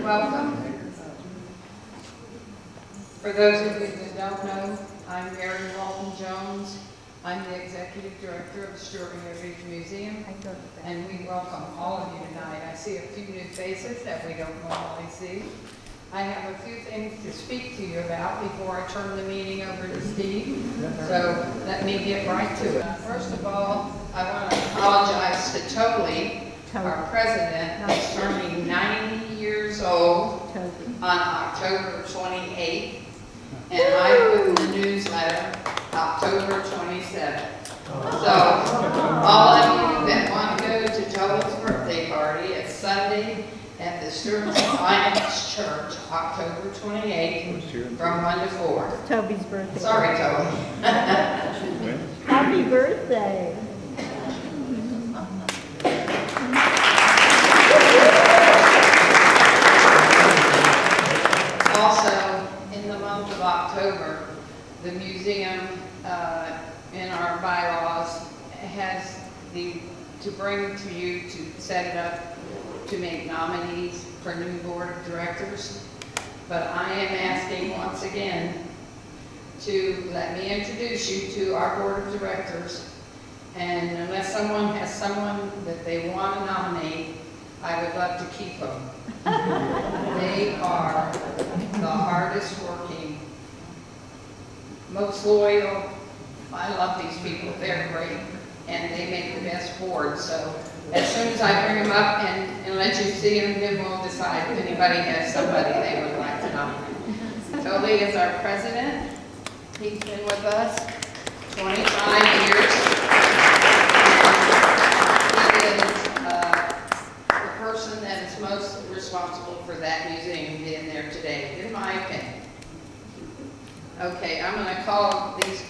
Welcome. For those of you that don't know, I'm Mary Walton Jones. I'm the Executive Director of the Stuart Heritage Museum, and we welcome all of you tonight. I see a few new faces that we don't normally see. I have a few things to speak to you about before I turn the meeting over to Steve, so let me get right to it. First of all, I want to apologize to Toby, our president, who's turning 90 years old on October 28th, and I put in the newsletter October 27th. So all of you that want to go to Toby's birthday party, it's Sunday at the Stuart Finance Church, October 28th, from 1 to 4. Toby's birthday. Sorry, Toby. Happy birthday. Also, in the month of October, the museum in our bylaws has to bring to you to set it up to make nominees for new board of directors. But I am asking once again to let me introduce you to our board of directors. And unless someone has someone that they want to nominate, I would love to keep them. They are the hardest working, most loyal. I love these people, they're great, and they make the best board. So as soon as I bring them up and let you see them, then we'll decide if anybody has somebody they would like to nominate. Toby is our president. He's been with us 25 years. He is the person that is most responsible for that museum being there today, in my opinion. Okay, I'm going to call these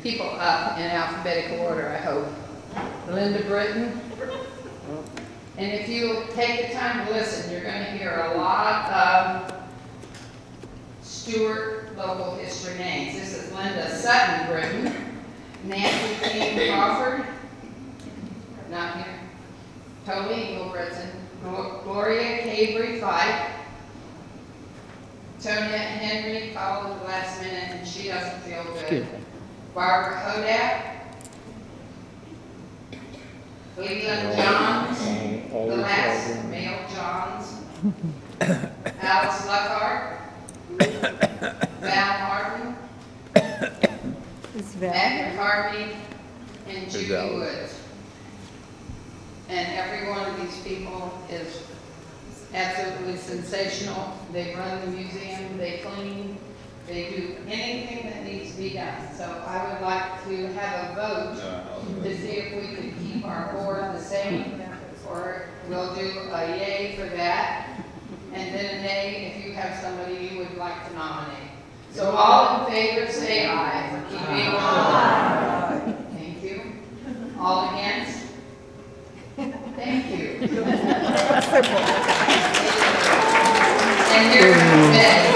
people up in alphabetical order, I hope. Linda Britton. And if you take the time to listen, you're going to hear a lot of Stuart local history names. This is Linda Sutton Britton, Nancy King Crawford, not here, Toby Engelbretson, Gloria Cabry Fife, Tonette Henry called at the last minute and she doesn't feel good. Barbara Hodak, Cleveland Johns, the last male Johns, Alice Luckhart, Val Martin, Matt McCartney, and Judy Woods. And every one of these people is absolutely sensational. They run the museum, they clean, they do anything that needs to be done. So I would like to have a vote to see if we could keep our board the same, or we'll do a yay for that, and then a nay if you have somebody you would like to nominate. So all in favor say aye for keeping on. Thank you. All against? Thank you. And here's Betty.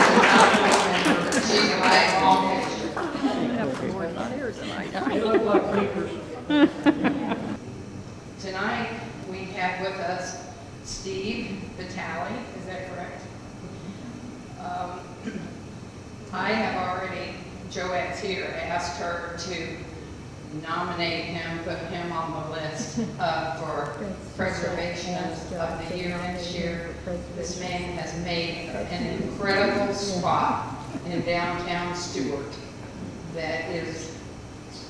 She's a lifelong picture. Tonight we have with us Steve Vitale. Is that correct? I have already, Joette's here, asked her to nominate him, put him on the list for preservation of the year next year. This man has made an incredible spot in downtown Stuart that is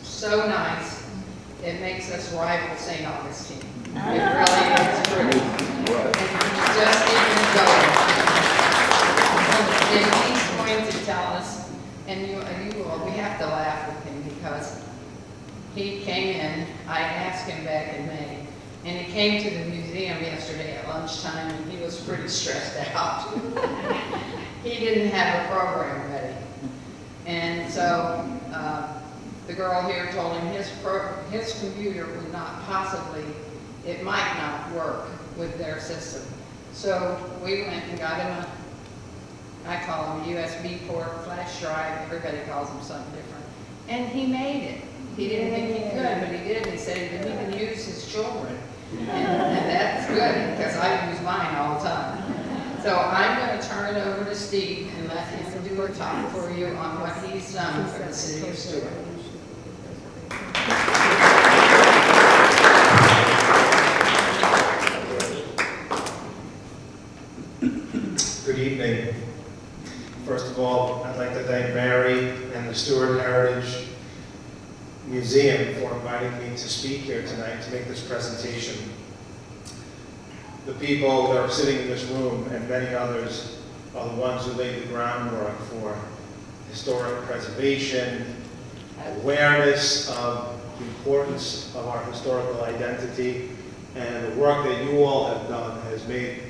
so nice. It makes us rival St. Augustine. It really is pretty. Just even going. And he's going to tell us, and you will, we have to laugh with him because he came in, I asked him back in May, and he came to the museum yesterday at lunchtime and he was pretty stressed out. He didn't have a program ready. And so the girl here told him his computer would not possibly, it might not work with their system. So we went and got him I call him a USB port, flash drive, everybody calls him something different. And he made it. He didn't think he could, but he did. He said he didn't even use his children. And that's good, because I use mine all the time. So I'm going Steve and let him do a talk for you on what he's done for the city of Stuart. Good evening. First of all, I'd like to thank Mary and the Stuart Heritage Museum for inviting me to speak here tonight to make this presentation. The people that are sitting in this room and many others are the ones who laid the groundwork for historic preservation, awareness of the importance of our historical identity, and the work that you all have done has made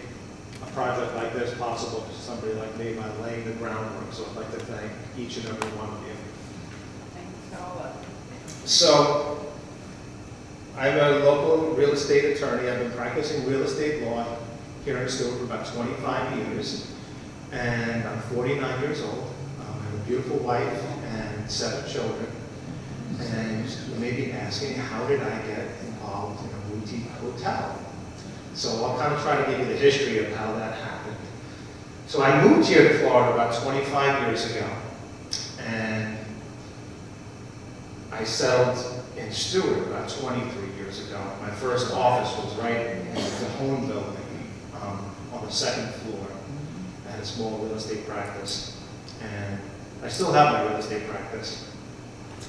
a project like this possible for somebody like me by laying the groundwork. So I'd like to thank each and every one of you. Thanks, all of you. So, I'm a local real estate attorney. I've been practicing real estate law here in Stuart for about 25 years, and I'm 49 years old. I have a beautiful wife and 7 children. And you may be asking, how did I get involved in a boutique hotel? So I'll kind of try to give you the history of how that happened. So I moved here to Florida about 25 years ago, and I settled in Stuart about 23 years ago. My first office was right in the home building on the 2nd floor. I had a small real estate practice, and I still have my real estate practice.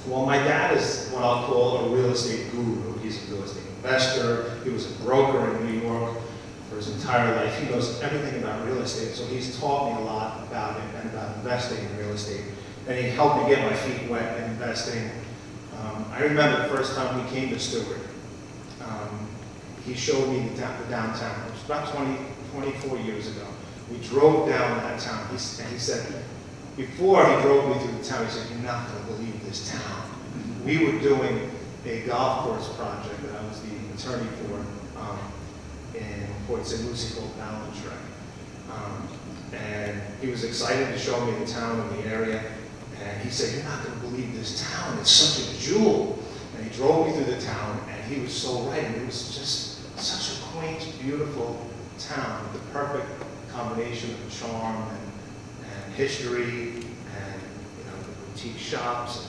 Well, my dad is what I'll call a real estate guru. He's a real estate investor. He was a broker in New York for his entire life. He knows everything about real estate, so he's taught me a lot about it and about investing in real estate. And he helped me get my feet wet in investing. I remember the first time we came to Stuart. He showed me the downtown. It was about 24 years ago. We drove down that town. He said, before he drove me through the town, he said, "You're not going to believe this town." We were doing a golf course project that I was the attorney for in Port St. Lucie called Ballantrae. And he was excited to show me the town and the area. And he said, "You're not going to believe this town. It's such a jewel." And he drove me through the town, and he was so right. It was just such a quaint, beautiful town, the perfect combination of charm and history, and the boutique shops,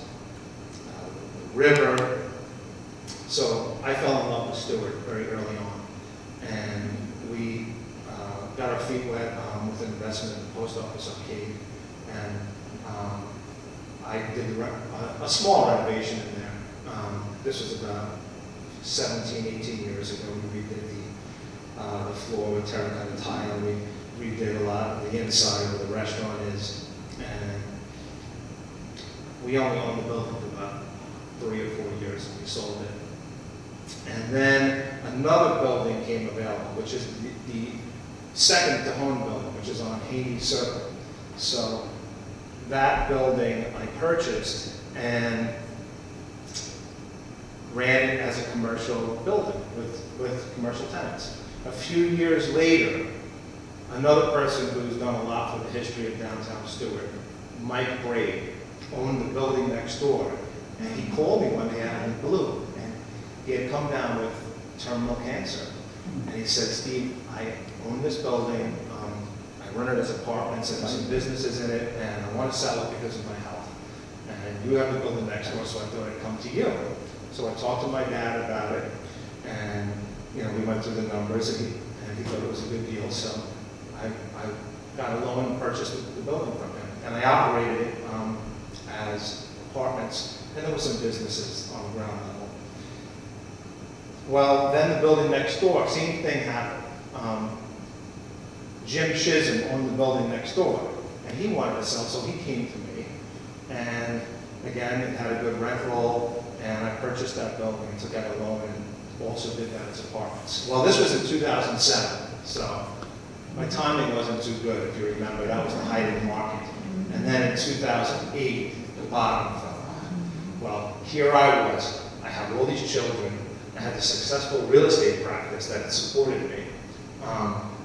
the river. So I fell in love with Stuart very early on, and we got our feet wet with an investment in the post office arcade, and I did a small renovation in there. This was about 17, 18 years ago. We redid the floor with terracotta tile. We redid a lot of the inside where the restaurant is. And we only owned the building for about 3 or 4 years, and we sold it. And then another building came available, which is the second to home building, which is on Haney Circle. So that building I purchased and ran it as a commercial building with commercial tenants. A few years later, another person who's done a lot for the history of downtown Stuart, Mike Brade, owned the building next door. And he called me one day out of the blue, and he had come down with terminal cancer. And he said, "Steve, I own this building. I run it as apartments and some businesses in it, and I want to sell it because of my health. And you have the building next door, so I thought I'd come to you." So I talked to my dad about it, and we went through the numbers, and he thought it was a good deal. So I got a loan and purchased the building from him, and I operated it as apartments, and there were some businesses on the ground level. Well, then the building next door, same thing happened. Jim Chisholm owned the building next door, and he wanted to sell, so he came to me. And again, it had a good rent roll, and I purchased that building and took out a loan and also did that as apartments. Well, this was in 2007, so my timing wasn't too good, if you remember. That was the height of the market. And then in 2008, the bottom fell. Well, here I was. I had all these children. I had a successful real estate practice that supported me.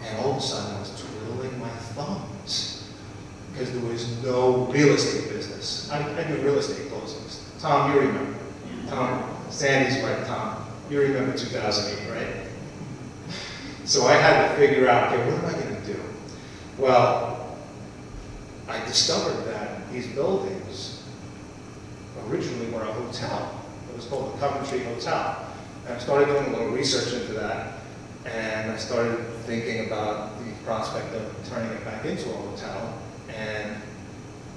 And all of a sudden, I was twiddling my thumbs because there was no real estate business. I do real estate closings. Tom, you remember. Tom, Sandy's right, Tom. You remember 2008, right? So I had to figure out, okay, what am I going to do? Well, I discovered that these buildings originally were a hotel. It was called the Coventry Hotel. And I started doing a little research into that, and I started thinking about the prospect of turning it back into a hotel. And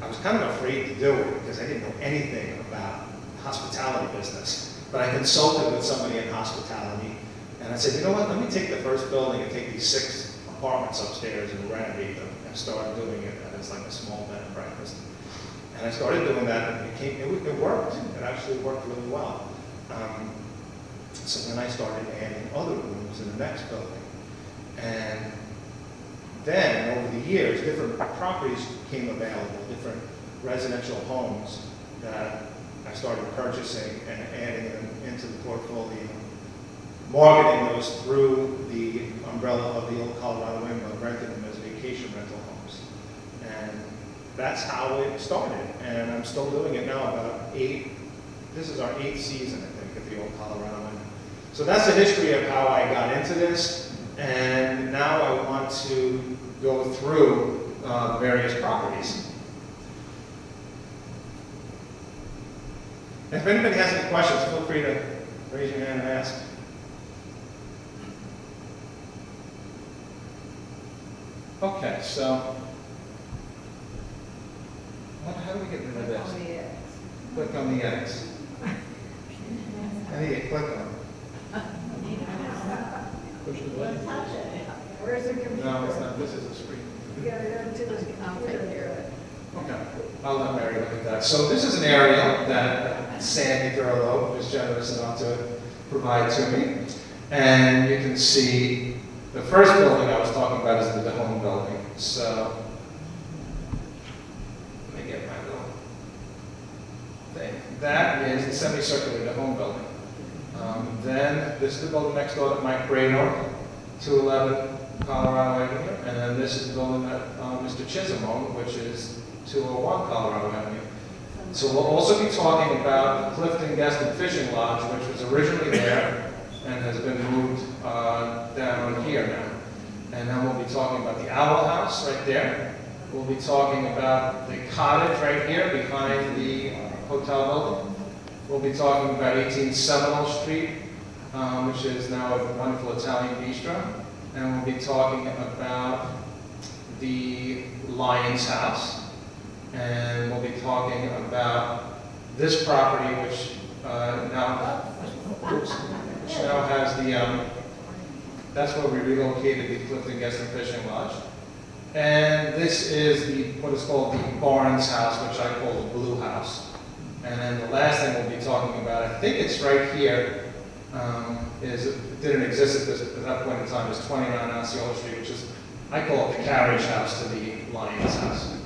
I was kind of afraid to do it because I didn't know anything about hospitality business. But I consulted with somebody in hospitality, and I said, you know what, let me take the first building and take these 6 apartments upstairs and renovate them and start doing it as like a small bed and breakfast. And I started doing that, and it worked. It actually worked really well. So then I started adding other rooms in the next building. And then, over the years, different properties became available, different residential homes that I started purchasing and adding them into the portfolio, marketing those through the umbrella of the old Colorado Inn, but renting them as vacation rental homes. And that's how it started. And I'm still doing it now, this is our 8th season, I think, at the old Colorado Inn. So that's the history of how I got into this. And now I want to go through the various properties. If anybody has any questions, feel free to raise your hand and ask. Okay, so how do we get rid of this? Click on the X. How do you click on it? Push the button. Where's the computer? No, it's not. This is a screen. You gotta go to the I'll computer. take care of it. Okay, I'll let Mary look at that. So this is an area that Sandy Thurlow was generous enough to provide to me. And you can see the first building I was talking about is the DeHome building. So let me get my little thing. That is the semicircular DeHome building. Then this is the building next door that Mike Brado, 211 Colorado Avenue. And then this is the building that Mr. Chisholm owned, which is 201 Colorado Avenue. So we'll also be talking about Clifton Guest and Fishing Lodge, which was originally there and has been moved down here now. And then we'll be talking about the Owl House right there. We'll be talking about the cottage right here behind the hotel building. We'll be talking about 18 Seminole Street, which is now a wonderful Italian bistro. And we'll be talking about the Lions House. And we'll be talking about this property, which now has the, that's where we relocated the Clifton Guest and Fishing Lodge. And this is what is called the Barnes House, which I call the Blue House. And then the last thing we'll be talking about, I think it's right here, it didn't exist at that point in time, is 29 Osceola Street, which is, I call it the carriage house to the Lions House.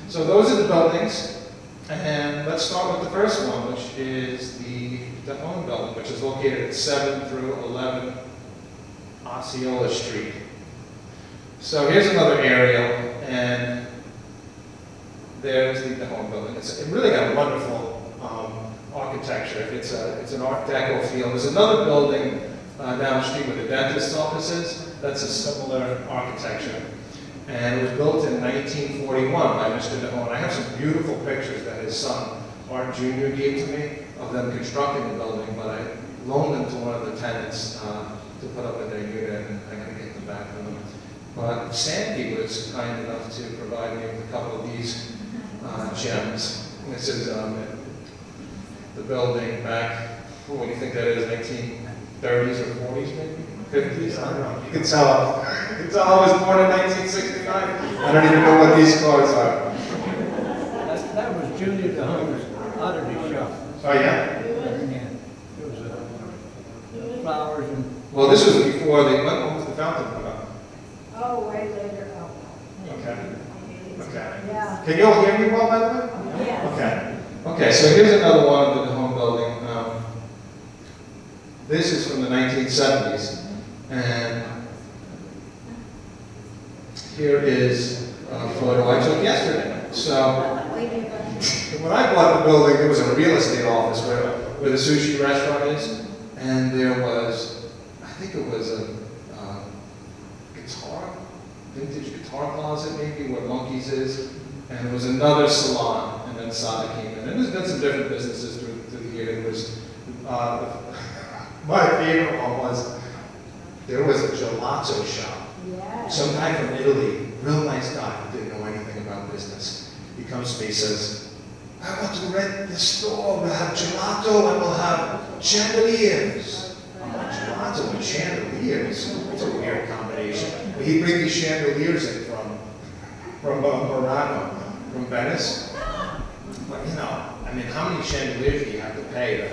So those are the buildings, and let's start with the first one, which is the DeHome building, which is located at 7 through 11 Osceola Street. So here's another aerial, and there's the DeHome building. It really got a wonderful architecture. It's an Art Deco feel. There's another building down the street where the dentist's office is. That's a similar architecture. And it was built in 1941 by Mr. DeHome. I have some beautiful pictures that his son, Art Jr., gave to me of them constructing the building, but I loaned them to one of the tenants to put up in their unit, and I got to get them back to them. But Sandy was kind enough to provide me with a couple of these gems. This is the building back, what do you think that is, 1930s or 40s maybe? 50s? I don't know. You can tell I was born in 1969. I don't even know what these cars are. That was Junior DeHome's oddity shop. Oh, yeah? Yeah. It was flowers and... Well, this was before when was the fountain put up? Oh, way later. Oh. Okay. Okay. Yeah. Can you all hear me well, by the way? Yes. Okay. Okay, so here's another one of the DeHome building. This is from the 1970s. And here is a photo I took yesterday. So when I bought the building, there was a real estate office where the sushi restaurant is. And there was, I think it was a guitar, vintage guitar closet maybe, where Monkey's is. And there was another salon, and then Sada came in. And there's been some different businesses through the year. There was, my favorite one was, there was a gelato shop. Yeah. Some guy from Italy, real nice guy, who didn't know anything about business. He comes to me and says, I want to rent this store. We'll have gelato and we'll have chandeliers. I'm like, gelato and chandeliers? It's a weird combination. But he'd bring these chandeliers in from Murano, from Venice. But you know, I mean, how many chandeliers do you have to pay to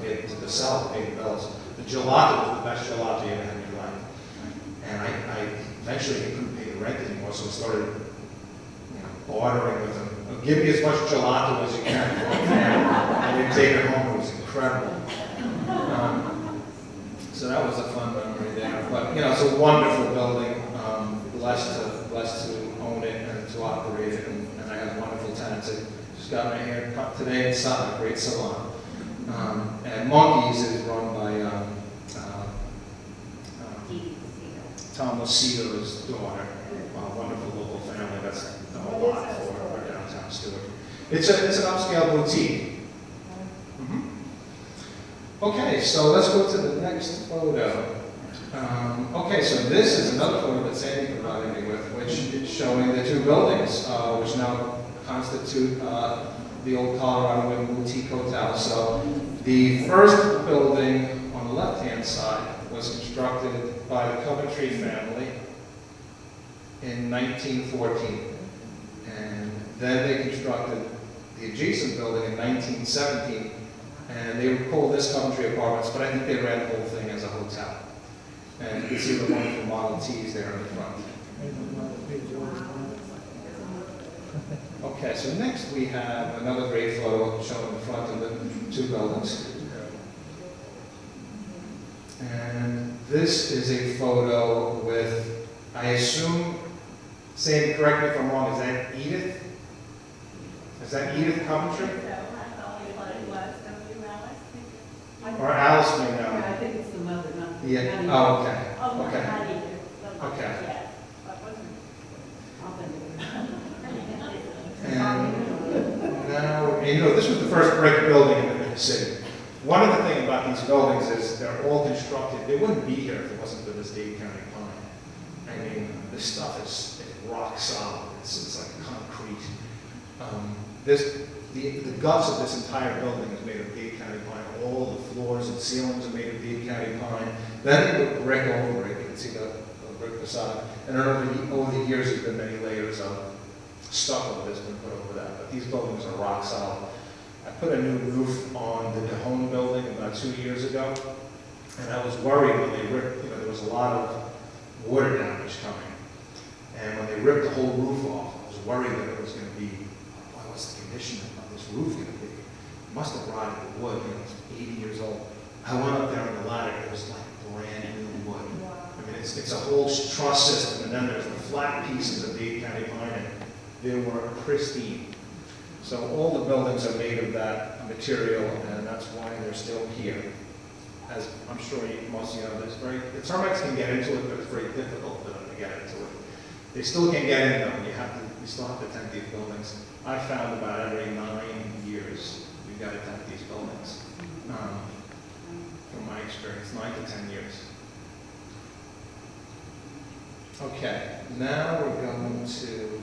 get to the south, pay the bills? The gelato was the best gelato you ever had in your life. And I eventually he couldn't pay the rent anymore, so I started bartering with him. Give me as much gelato as you can. And then take it home. It was incredible. So that was a fun memory there. But it's a wonderful building. Blessed to own it and to operate it, and I have wonderful tenants. I just got my hair cut today inside a great salon. And Monkeys is run by Tom Lucito's daughter, a wonderful local family that's done a lot for Downtown Stuart. It's an upscale boutique. Okay, so let's go to the next photo. Okay, so this is another photo that Sandy provided me with, which is showing the two buildings, which now constitute the old Colorado Inn Boutique Hotel. So the first building on the left-hand side was constructed by the Coventry family in 1914. And then they constructed the adjacent building in 1917, and they would call this Coventry Apartments, but I think they ran the whole thing as a hotel. And you can see the wonderful Model Ts there in the front. Okay, so next we have another great photo showing the front of the two buildings. And this is a photo with, I assume, Sandy, correct me if I'm wrong, is that Edith? Is that Edith Coventry? Or Alice may know. I think it's the mother, not the Yeah. honey. Oh, okay. Oh, not Okay. honey. Okay. Yes. That wasn't. And now, this was the first brick building in the city. One of the things about these buildings is they're all constructed. They wouldn't be here if it wasn't for this Dade County pine. I mean, this stuff is rock solid. It's like concrete. The guts of this entire building is made of Dade County pine. All the floors and ceilings are made of Dade County pine. Then they put brick over it. You can see the brick facade. And over the years, there's been many layers of stucco that's been put over that. But these buildings are rock solid. I put a new roof on the DeHone building about 2 years ago, and I was worried when they ripped, there was a lot of water damage coming. And when they ripped the whole roof off, I was worried that it was going to be, boy, what's the condition of this roof going to be? It must have rotted the wood, it's 80 years old. I went up there on the ladder, it was like brand new wood. I mean, it's a whole truss system, and then there's the flat pieces of Dade County pine, and they were pristine. So all the buildings are made of that material, and that's why they're still here. As I'm sure most of you know, the termites can get into it, but it's very difficult for them to get into it. They still can get in though, you still have to tend these buildings. I found about every 9 years, we've got to tend these buildings. From my experience, 9 to 10 years. Okay, now we're going to,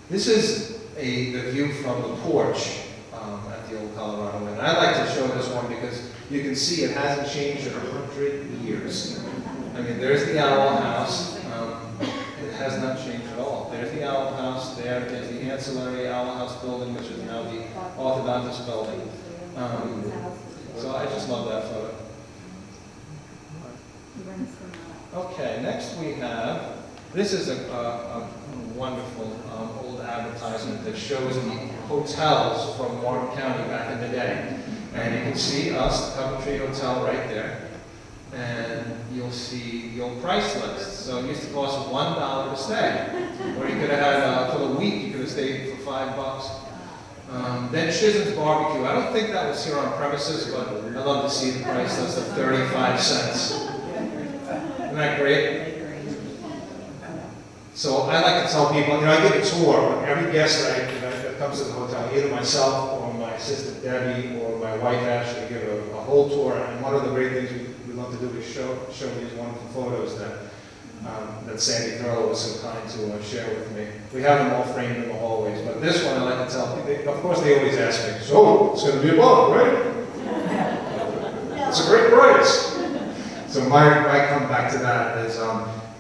this is the view from the porch at the old Colorado Inn. I like to show this one because you can see it hasn't changed in 100 years. I mean, there's the Owl House. It has not changed at all. There's the Owl House. There's the ancillary Owl House building, which is now the orthodontist building. So I just love that photo. Okay, next we have, this is a wonderful old advertisement that shows the hotels from Warren County back in the day. And you can see us, the Coventry Hotel right there. And you'll see the old price list. So it used to cost $1 to stay. Or you could have had, for the week, you could have stayed for $5. Then Chisholm's Barbecue. I don't think that was here on premises, but I'd love to see the price list of 35 cents. Isn't that great? So I like to tell people, I give a tour. Every guest that comes to the hotel, either myself or my assistant Debbie or my wife Ashley, give a whole tour. And one of the great things we love to do is show these wonderful photos that Sandy Thurlow was so kind to share with me. We have them all framed in the hallways, but this one I like to tell people, of course they always ask me, so it's going to be a bug, right? It's a great price. So my comeback to that is,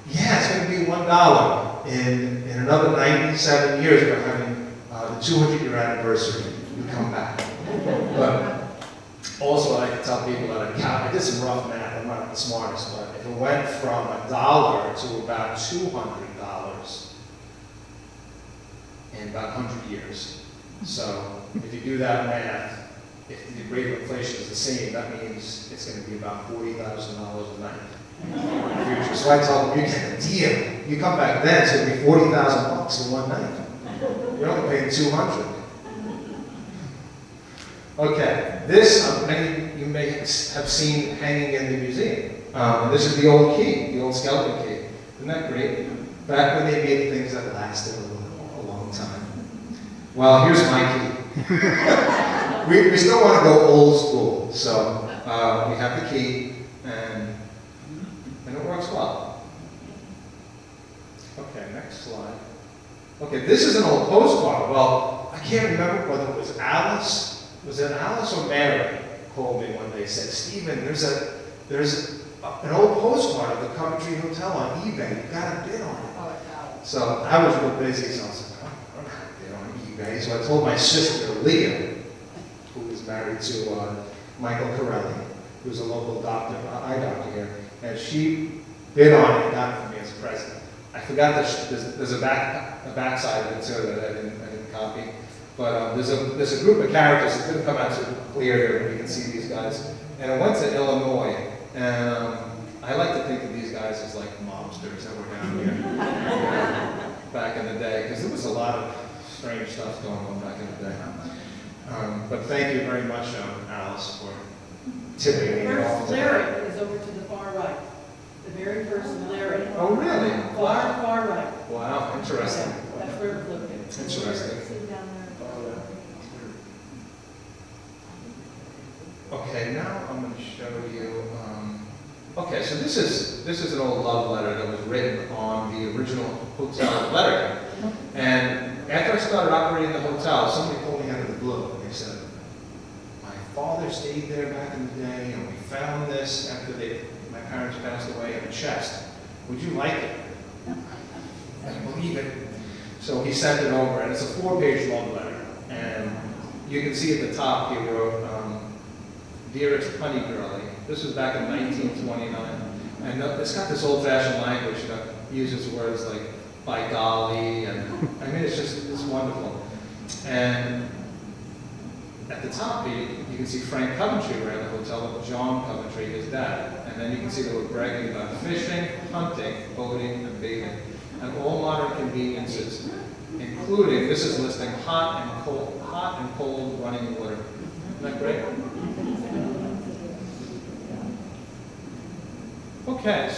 yeah, it's going to be $1 in another 97 years. We're having the 200-year anniversary. You come back. But also, I like to tell people that I did some rough math. I'm not the smartest, but if it went from $1 to about $200 in about 100 years. So if you do that math, if the rate of inflation is the same, that means it's going to be about $40,000 a night in the future. So I tell them, you get a deal. You come back then, it's going to be $40,000 in one night. You're only paying $200. Okay, this you may have seen hanging in the museum. This is the old key, the old skeleton key. Isn't that great? Back when they made things that lasted a long time. Well, here's my key. We still want to go old school, so we have the key, and it works well. Okay, next slide. Okay, this is an old postcard. Well, I can't remember whether it was Alice. Was it Alice or Mary called me one day, said, Steven, there's an old postcard of the Coventry Hotel on eBay. You got to bid on it. So I was real busy, so I was like, I don't have to bid on eBay. So I told my sister, Leah, who is married to Michael Corelli, who's a local doctor, eye doctor here, and she bid on it and got it for me as a present. I forgot that there's a backside of it too that I didn't copy. But there's a group of characters that couldn't come out so clear here, but you can see these guys. And I went to Illinois, and I like to think of these guys as like mobsters that were down here back in the day, because there was a lot of strange stuff going on back in the day. But thank you very much, Alice, for tipping me off. First Larry is over to the far right. The very first Larry. Oh, really? Far right. Wow, interesting. Yeah, that's where it's located. Interesting. Okay, now I'm going to show you. Okay, so this is an old love letter that was written on the original hotel letterhead. And after I started operating the hotel, somebody called me out of the blue. And they said, "My father stayed there back in the day, and we found this after my parents passed away in a chest. Would you like it?" I believe it. So he sent it over, and it's a 4-page love letter. And you can see at the top he wrote, "Dearest honey girlie." This was back in 1929. And it's got this old-fashioned language that uses words like "by golly," and I mean, it's wonderful. And at the top, you can see Frank Coventry ran the hotel with John Coventry, his dad. And then you can see they were bragging about fishing, hunting, boating, and bathing, and all modern conveniences, including, this is listing hot and cold running water. Isn't that great? Okay,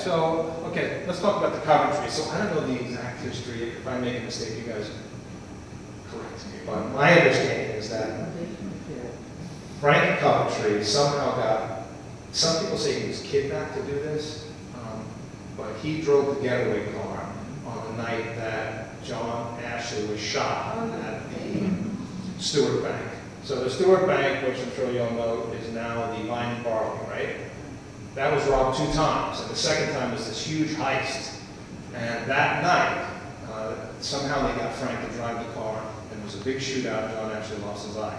let's talk about the Coventry. So I don't know the exact history. If I make a mistake, you guys correct me. But my understanding is that Frank Coventry somehow some people say he was kidnapped to do this, but he drove the getaway car on the night that John Ashley was shot at the Stuart Bank. So the Stuart Bank, which I'm sure you all know, is now the Vine Barley, right? That was robbed 2 times, and the second time was this huge heist. And that night, somehow they got Frank to drive the car, and it was a big shootout. John actually lost his eye.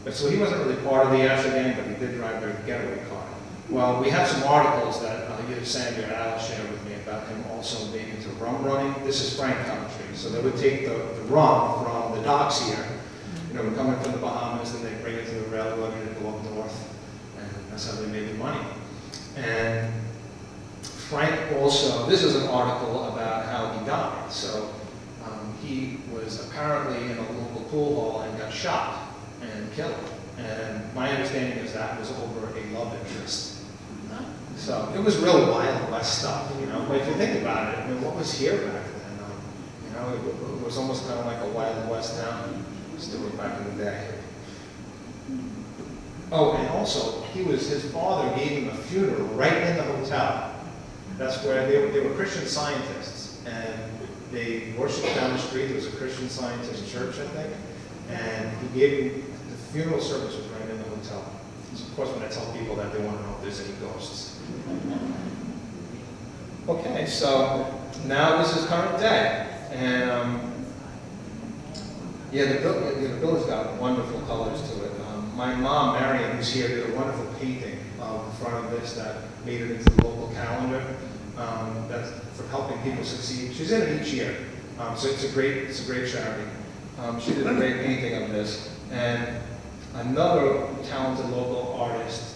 But so he wasn't really part of the Ashley gang, but he did drive their getaway car. Well, we have some articles that either Sandy or Alice shared with me about him also being into rum running. This is Frank Coventry. So they would take the rum from the docks here, we're coming from the Bahamas, then they bring it to the railroad and go up north. That's how they made the money. And Frank also, this is an article about how he died. So he was apparently in a local pool hall and got shot and killed. And my understanding is that was over a love interest. So it was real Wild West stuff, you know. But if you think about it, I mean, what was here back then? You know, it was almost kind of like a Wild West town, still back in the day. Oh, and also, his father gave him a funeral right in the hotel. That's where they were Christian scientists, and they worshipped down the street. There was a Christian Scientist church, I think, and he gave him, the funeral service was right in the hotel. So of course, when I tell people that, they want to know if there's any ghosts. Okay, so now this is current day, and yeah, the building's got wonderful colors to it. My mom, Mary, who's here, did a wonderful painting of the front of this that made it into the local calendar. That's for helping people succeed. She's in it each year, so it's a great charity. She did a great painting of this, and another talented local artist,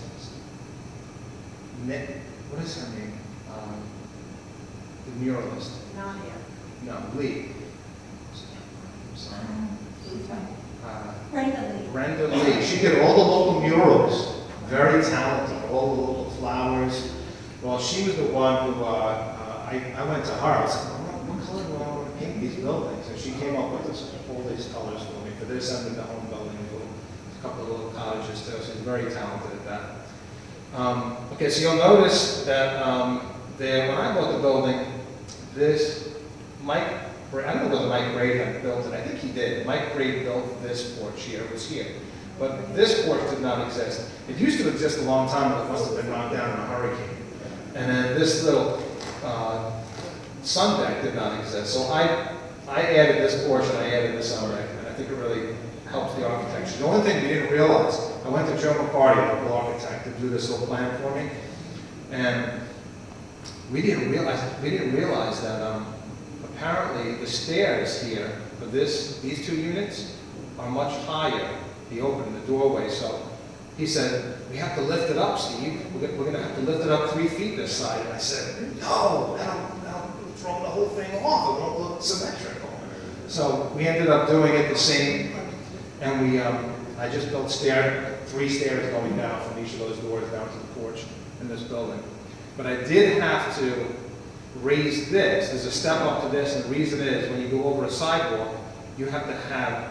what is her name? The muralist. Nadia. No, Lee. I'm sorry. Brenda Lee. She did all the local murals. Very talented. All the local flowers. Well, she was the one who, I went to her. I was like, what color do I want to paint these buildings? And she came up with all these colors for me for this and the home building. A couple of little cottages too. She's very talented at that. Okay, so you'll notice that there, when I bought the building, this Mike, I don't know whether Mike Braid had built it. I think he did. Mike Braid built this porch here. It was here. But this porch did not exist. It used to exist a long time ago. It must have been knocked down in a hurricane. And then this little sun deck did not exist. So I added this porch and I added this sun deck. And I think it really helps the architecture. The only thing we didn't realize, I went to Joe McCarty, a local architect, to do this little plan for me. And we didn't realize that apparently the stairs here for these two units are much higher, the opening, the doorway. So he said, we have to lift it up, Steve. We're going to have to lift it up 3 feet this side. And I said, no, that'll throw the whole thing off. It won't look symmetrical. So we ended up doing it the same. And I just built 3 stairs going down from each of those doors down to the porch in this building. But I did have to raise this. There's a step up to this, and the reason is when you go over a sidewalk, you have to have,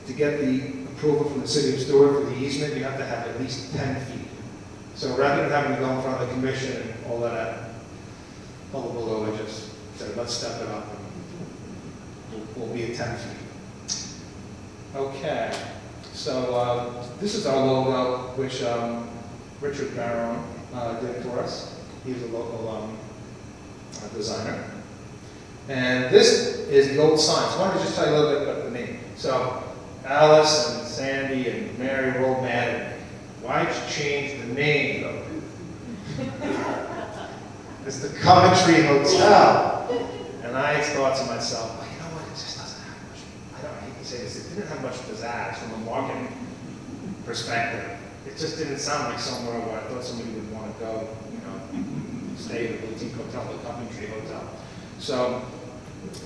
to get the approval from the city of Stuart for the easement, you have to have at least 10 feet. So rather than having to go in front of the commission and all that hullabaloo, I just said, let's step it up, and we'll be at 10 feet. Okay, so this is our logo, which Richard Barron did for us. He's a local designer. And this is the old sign. So I want to just tell you a little bit about the name. So Alice and Sandy and Mary were all mad at me. Why'd you change the name, though? It's the Coventry Hotel. And I thought to myself, well, you know what, it just doesn't have much, I hate to say this, it didn't have much pizzazz from a marketing perspective. It just didn't sound like somewhere where I thought somebody would want to go, you know, stay at a boutique hotel, the Coventry Hotel. So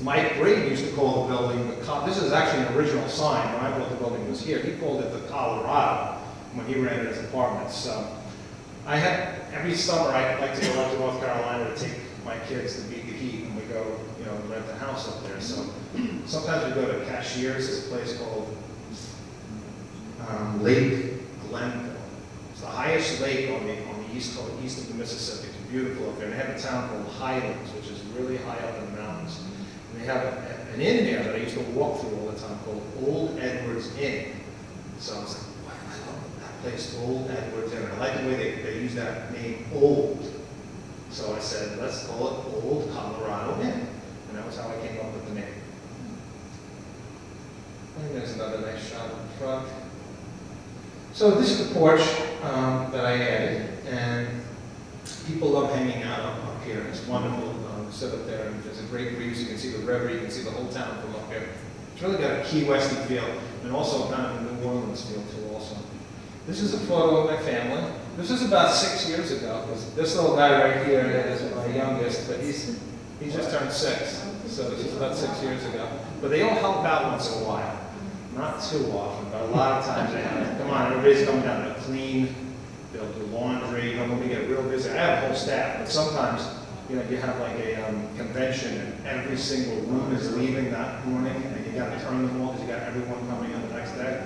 Mike Braid used to call the building this is actually an original sign. When I built the building, it was here. He called it the Colorado when he rented his apartments. So every summer I like to go up to North Carolina to take my kids to beat the heat, and we go, you know, rent a house up there. So sometimes we go to Cashiers, this place called Lake Glenville. It's the highest lake on the east coast, east of the Mississippi. It's beautiful up there. And they have a town called Highlands, which is really high up in the mountains. And they have an inn there that I used to walk through all the time called Old Edwards Inn. So I was like, wow, I love that place, Old Edwards Inn. I like the way they use that name, Old. So I said, let's call it Old Colorado Inn. And that was how I came up with the name. And there's another nice shot in front. So this is the porch that I added, and people love hanging out up here. It's wonderful to sit up there, and there's a great breeze. You can see the river, you can see the whole town from up here. It's really got a Key Westy feel, and also kind of a New Orleans feel too also. This is a photo of my family. This is about 6 years ago. This little guy right here is my youngest, but he's just turned 6. So this is about 6 years ago. But they all help out once in a while. Not too often, but a lot of times they have. Come on, everybody's coming down to clean they'll do laundry, when we get real busy, I have a whole staff, but sometimes, you have like a convention and every single room is leaving that morning and you gotta turn them all because you got everyone coming in the next day.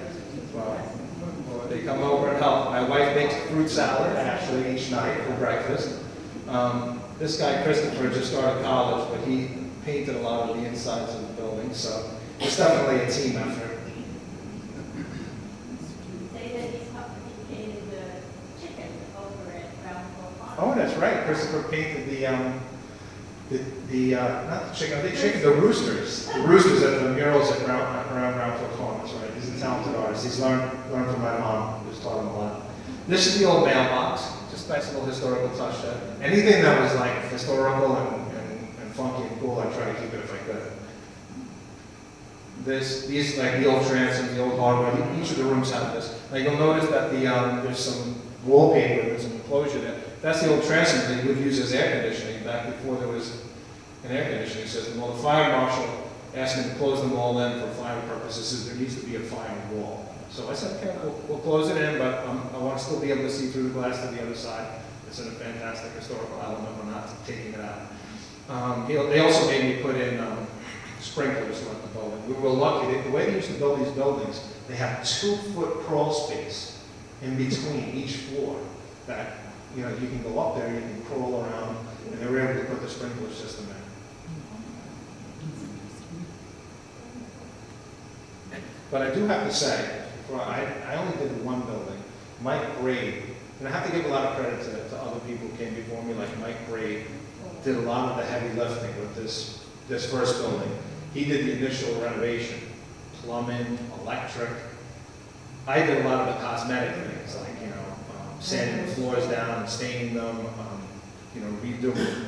Well, they come over and help. My wife makes fruit salad actually each night for breakfast. This guy, Christopher, just started college, but he painted a lot of the insides of the building, so it's definitely a team effort. Say that he's painted the chicken over at Brownville Farm. Oh, that's right. Christopher painted not the chicken, the roosters. The roosters at the murals at around Brownfield Farm. That's right. He's a talented artist. He's learned from my mom, who's taught him a lot. This is the old mailbox. Just a nice little historical touch there. Anything that was like historical and funky and cool, I try to keep it if I could. These like the old transoms, the old hardware. Each of the rooms have this. Now you'll notice that there's some wallpaper, there's an enclosure there. That's the old transom that you would use as air conditioning back before there was an air conditioning system. Well, the fire marshal asked me to close them all in for fire purposes, so there needs to be a fire wall. So I said, okay, we'll close it in, but I want to still be able to see through the glass to the other side. It's a fantastic historical element. We're not taking it out. They also made me put in sprinklers throughout the building. We were lucky. The way they used to build these buildings, they have 2-foot crawl space in between each floor that, you can go up there, you can crawl around, and they were able to put the sprinkler system in. But I do have to say, I only did one building. Mike Braid, and I have to give a lot of credit to other people who came before me, like Mike Braid, did a lot of the heavy lifting with this first building. He did the initial renovation, plumbing, electric. I did a lot of the cosmetic things, like, sanding the floors down and staining them, redoing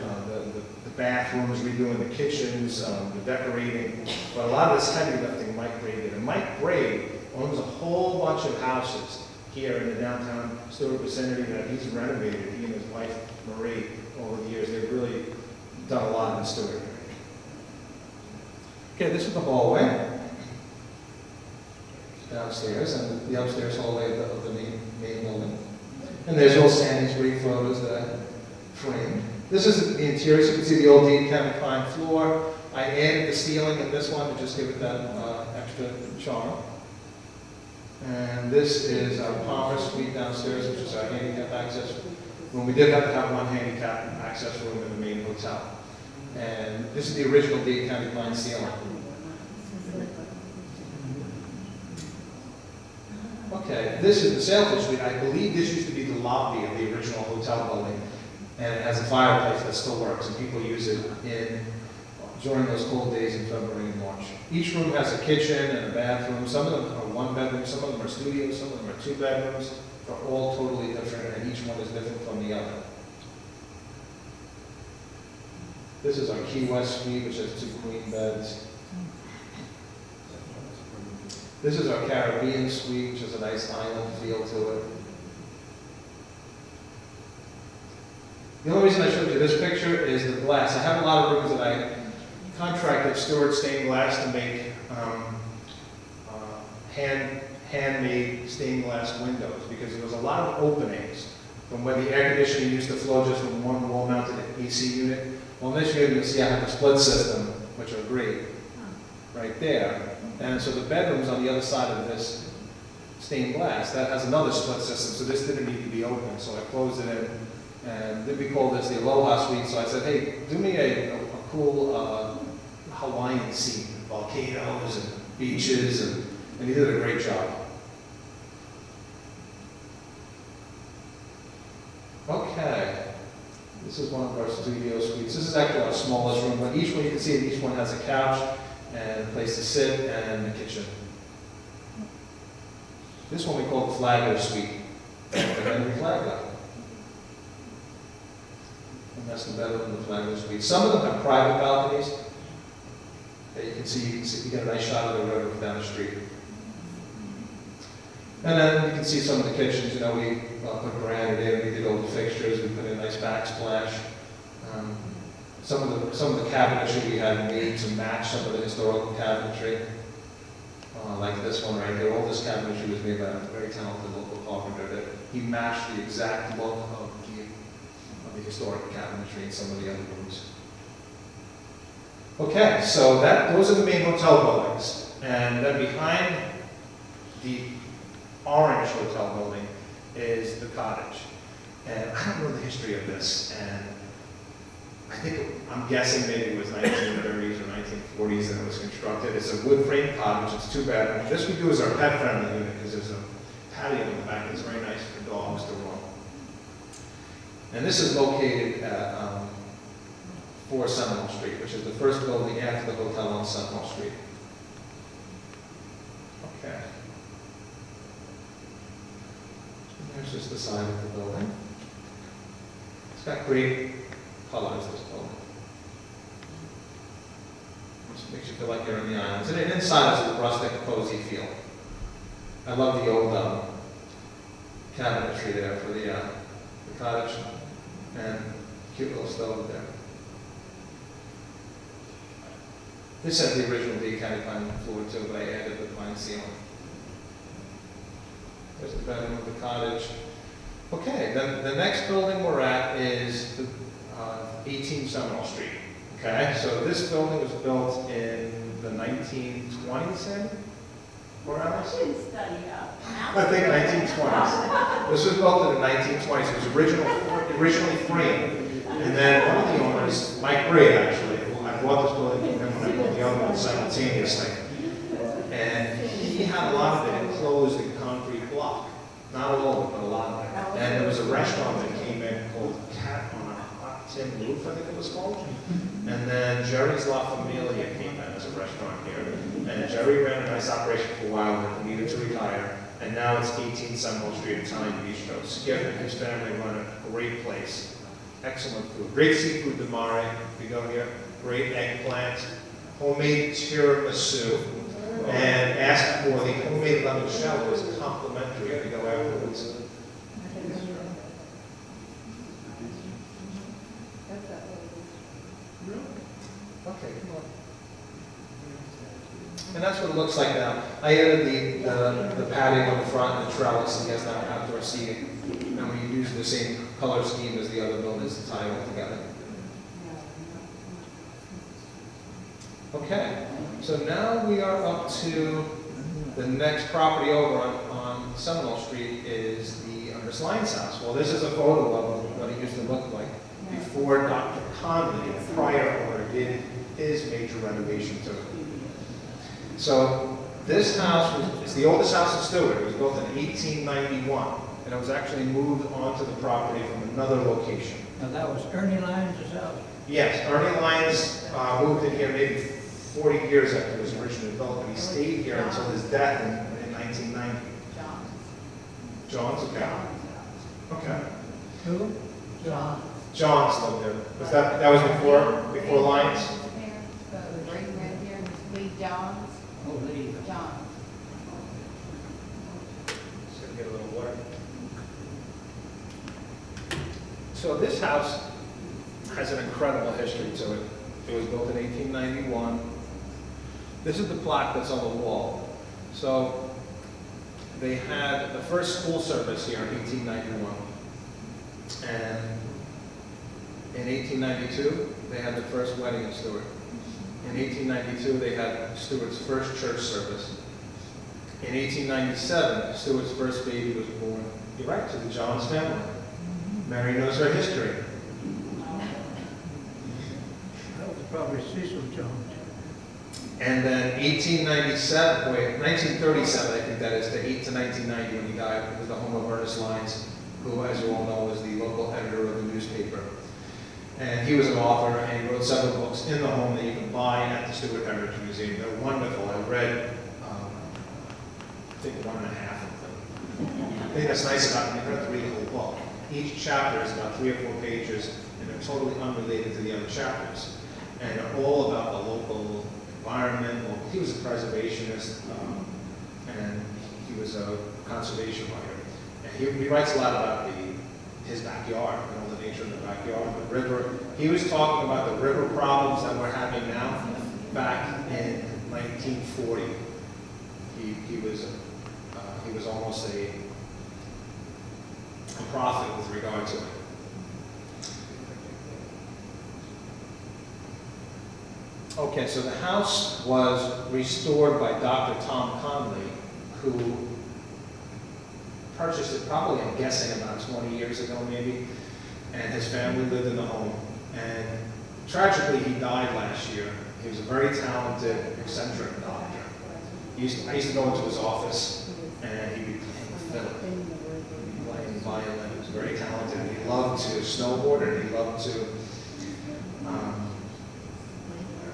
the bathrooms, redoing the kitchens, the decorating. But a lot of this heavy lifting Mike Braid did. And Mike Braid owns a whole bunch of houses here in the downtown Stuart vicinity that he's renovated, he and his wife Marie, over the years. They've really done a lot in Stuart. Okay, this is the hallway downstairs, and the upstairs hallway of the main building. And there's all Sandy's great photos that I framed. This is the interior, so you can see the old Dean County pine floor. I added the ceiling in this one to just give it that extra charm. And this is our Palmer Suite downstairs, which is our handicap access room. We did have to have one handicap access room in the main hotel. And this is the original Dean County pine ceiling. Okay, this is the Sailfish Suite. I believe this used to be the lobby of the original hotel building, and it has a fireplace that still works, and people use it during those cold days in February and March. Each room has a kitchen and a bathroom. Some of them are 1 bedroom, some of them are studios, some of them are 2 bedrooms. They're all totally different, and each one is different from the other. This is our Key West Suite, which has 2 queen beds. This is our Caribbean Suite, which has a nice island feel to it. The only reason I showed you this picture is the glass. I have a lot of rooms that I contracted Stuart stained glass to make handmade stained glass windows, because there was a lot of openings from where the air conditioning used to flow just from one wall-mounted AC unit. Well, in this unit, you'll see I have a split system, which are great, right there. And so the bedroom's on the other side of this stained glass. That has another split system, so this didn't need to be open. So I closed it in, and then we called this the Aloha Suite. So I said, hey, do me a cool Hawaiian scene, volcanoes and beaches, and he did a great job. Okay, this is one of our studio suites. This is actually our smallest room, but each one, you can see each one has a couch and a place to sit and a kitchen. This one we call the Flagler Suite, and then we flag up. And that's the bedroom in the Flagler Suite. Some of them have private balconies. You can see, you get a nice shot of the river down the street. And then you can see some of the kitchens. We put granite in, we did old fixtures, we put in a nice backsplash. Some of the cabinetry we had made to match some of the historical cabinetry. like this one right here. All this cabinetry was made by a very talented local carpenter that he matched the exact look of the historic cabinetry in some of the other rooms. Okay, so those are the main hotel buildings. And then behind the orange hotel building is the cottage. And I don't know the history of this, and I'm guessing maybe it was 1930s or 1940s that it was constructed. It's a wood frame cottage, it's 2 bedrooms. This we do as our pet friendly unit because there's a patio in the back that's very nice for dogs to roam. And this is located at 4 Seminole Street, which is the first building after the hotel on Seminole Street. Okay. There's just the side of the building. It's got great colors, this building. Just makes you feel like you're in the islands. And inside is a rustic, cozy feel. I love the old cabinetry there for the cottage, and cute little stove there. This has the original decayed pine floor too, but I added the pine ceiling. There's the bedroom of the cottage. Okay, then the next building we're at is the 18 Seminole Street. Okay, so this building was built in the 1920s, then? Or else? I should study up. I think 1920s. This was built in the 1920s. It was originally frame. And then one of the owners, Mike Gray actually, I bought this building from him when I bought the other one simultaneously. And he had a lot of it enclosed in concrete block. Not all of it, but a lot of it. And there was a restaurant that came in called Cat on a Hot Tin Roof, I think it was called. And then Jerry's La Familia came in as a restaurant here. And Jerry ran a nice operation for a while, but needed to retire. And now it's 18 Seminole Street, Italian Bistro. Skip and his family run a great place. Excellent food. Great seafood de mare, if you go here. Great eggplant. Homemade tiramisu. And ask for the homemade limoncello is complimentary if you go afterwards. Okay, come on. And that's what it looks like now. I added the patio in the front and the trellis, and he has now outdoor seating. And we use the same color scheme as the other buildings to tie it all together. Okay, so now we are up to the next property over on Seminole Street is the Ernest Lyons house. Well, this is a photo of what it used to look like before Dr. Conley, the prior owner, did his major renovation to it. So this house is the oldest house in Stuart. It was built in 1891, and it was actually moved onto the property from another location. Now that was Ernie Lyons' house? Yes, Ernie Lyons moved in here maybe 40 years after it was originally built, and he stayed here until his death in 1990. John's? Okay. Okay. Who? John's lived there. Was that was before Lyons? Great grandparents, Lee Johns. Oh, Lee. Johns. Just gonna get a little water. So this house has an incredible history to it. It was built in 1891. This is the plaque that's on the wall. So they had the first school service here in 1891. And in 1892, they had the first wedding in Stuart. In 1892, they had Stuart's first church service. In 1897, Stuart's first baby was born. You're right, to the Johns family. Mary knows her history. That was probably Cecil Jones. And then 1937, I think that is, to 1990 when he died. It was the home of Ernest Lyons, who, as you all know, was the local editor of the newspaper. And he was an author, and he wrote several books in the home that you can buy at the Stuart Heritage Museum. They're wonderful. I read, I think 1.5 of them. I think that's nice about it. You don't have to read the whole book. Each chapter is about 3 or 4 pages, and they're totally unrelated to the other chapters. And they're all about the local environment. Well, he was a preservationist, and he was a conservation writer. And he writes a lot about his backyard, and all the nature of the backyard, the river. He was talking about the river problems that we're having now back in 1940. he was almost a prophet with regard to it. Okay, so the house was restored by Dr. Tom Conley, who purchased it probably, I'm guessing, about 20 years ago maybe, and his family lived in the home. And tragically, he died last year. He was a very talented, eccentric doctor. I used to go into his office, and he'd be playing the fiddle, playing the violin. He was very talented. He loved to snowboard, and he loved to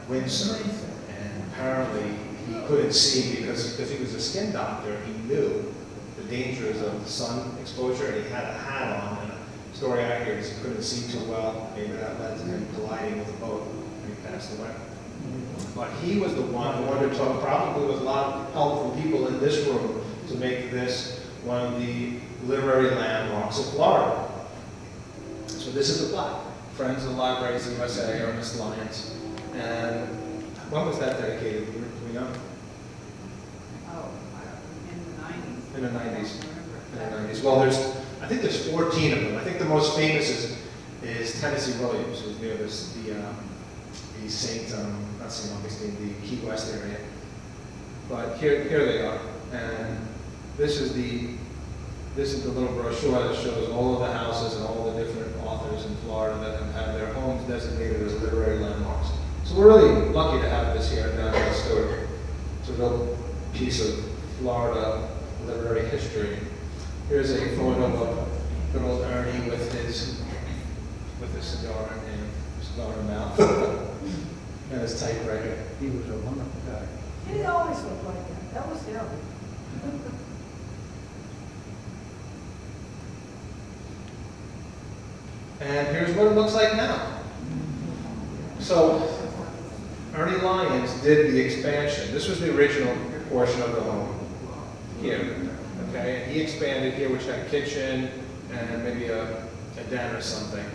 windsurf. And apparently, he couldn't see because he was a skin doctor. He knew the dangers of the sun exposure, and he had a hat on. And a story I hear is he couldn't see too well. Maybe that led to him colliding with a boat, and he passed away. But he was the one who undertook, probably with a lot of help from people in this room, to make this one of the literary landmarks of Florida. So this is the plaque. Friends of the Libraries of USA, Ernest Lyons. And when was that dedicated? Do we know? Oh, in the 90s. In the 90s. In the 90s. Well, I think there's 14 of them. I think the most famous is Tennessee Williams, who's near the not St. Augustine, the Key West area. But here they are. And this is the little brochure that shows all of the houses and all the different authors in Florida that have had their homes designated as literary landmarks. So we're really lucky to have this here at Downtown Stuart. It's a real piece of Florida literary history. Here's a photo of good old Ernie with his cigar in hand, cigar in mouth, and his typewriter. He was a wonderful guy. He always looked like that. That was him. And here's what it looks like now. So Ernie Lyons did the expansion. This was the original portion of the home here. Okay, and he expanded here, which had a kitchen and maybe a den or something.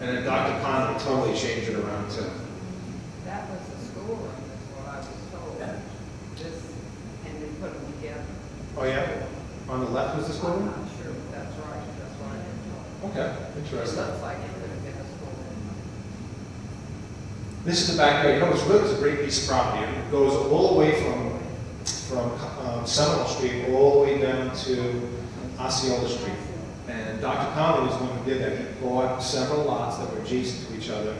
And then Dr. Conley totally changed it around too. That was the schoolroom, is what I was told. This, and they put them together. Oh yeah? On the left was the I'm schoolroom? not sure, but that's right, that's what I did. Okay, It interesting. looks like it could have been a schoolroom. This is the backyard. You know, it's a great piece of property. It goes all the way from Seminole Street all the way down to Osceola Street. And Dr. Conley was the one who did that. He bought several lots that were adjacent to each other.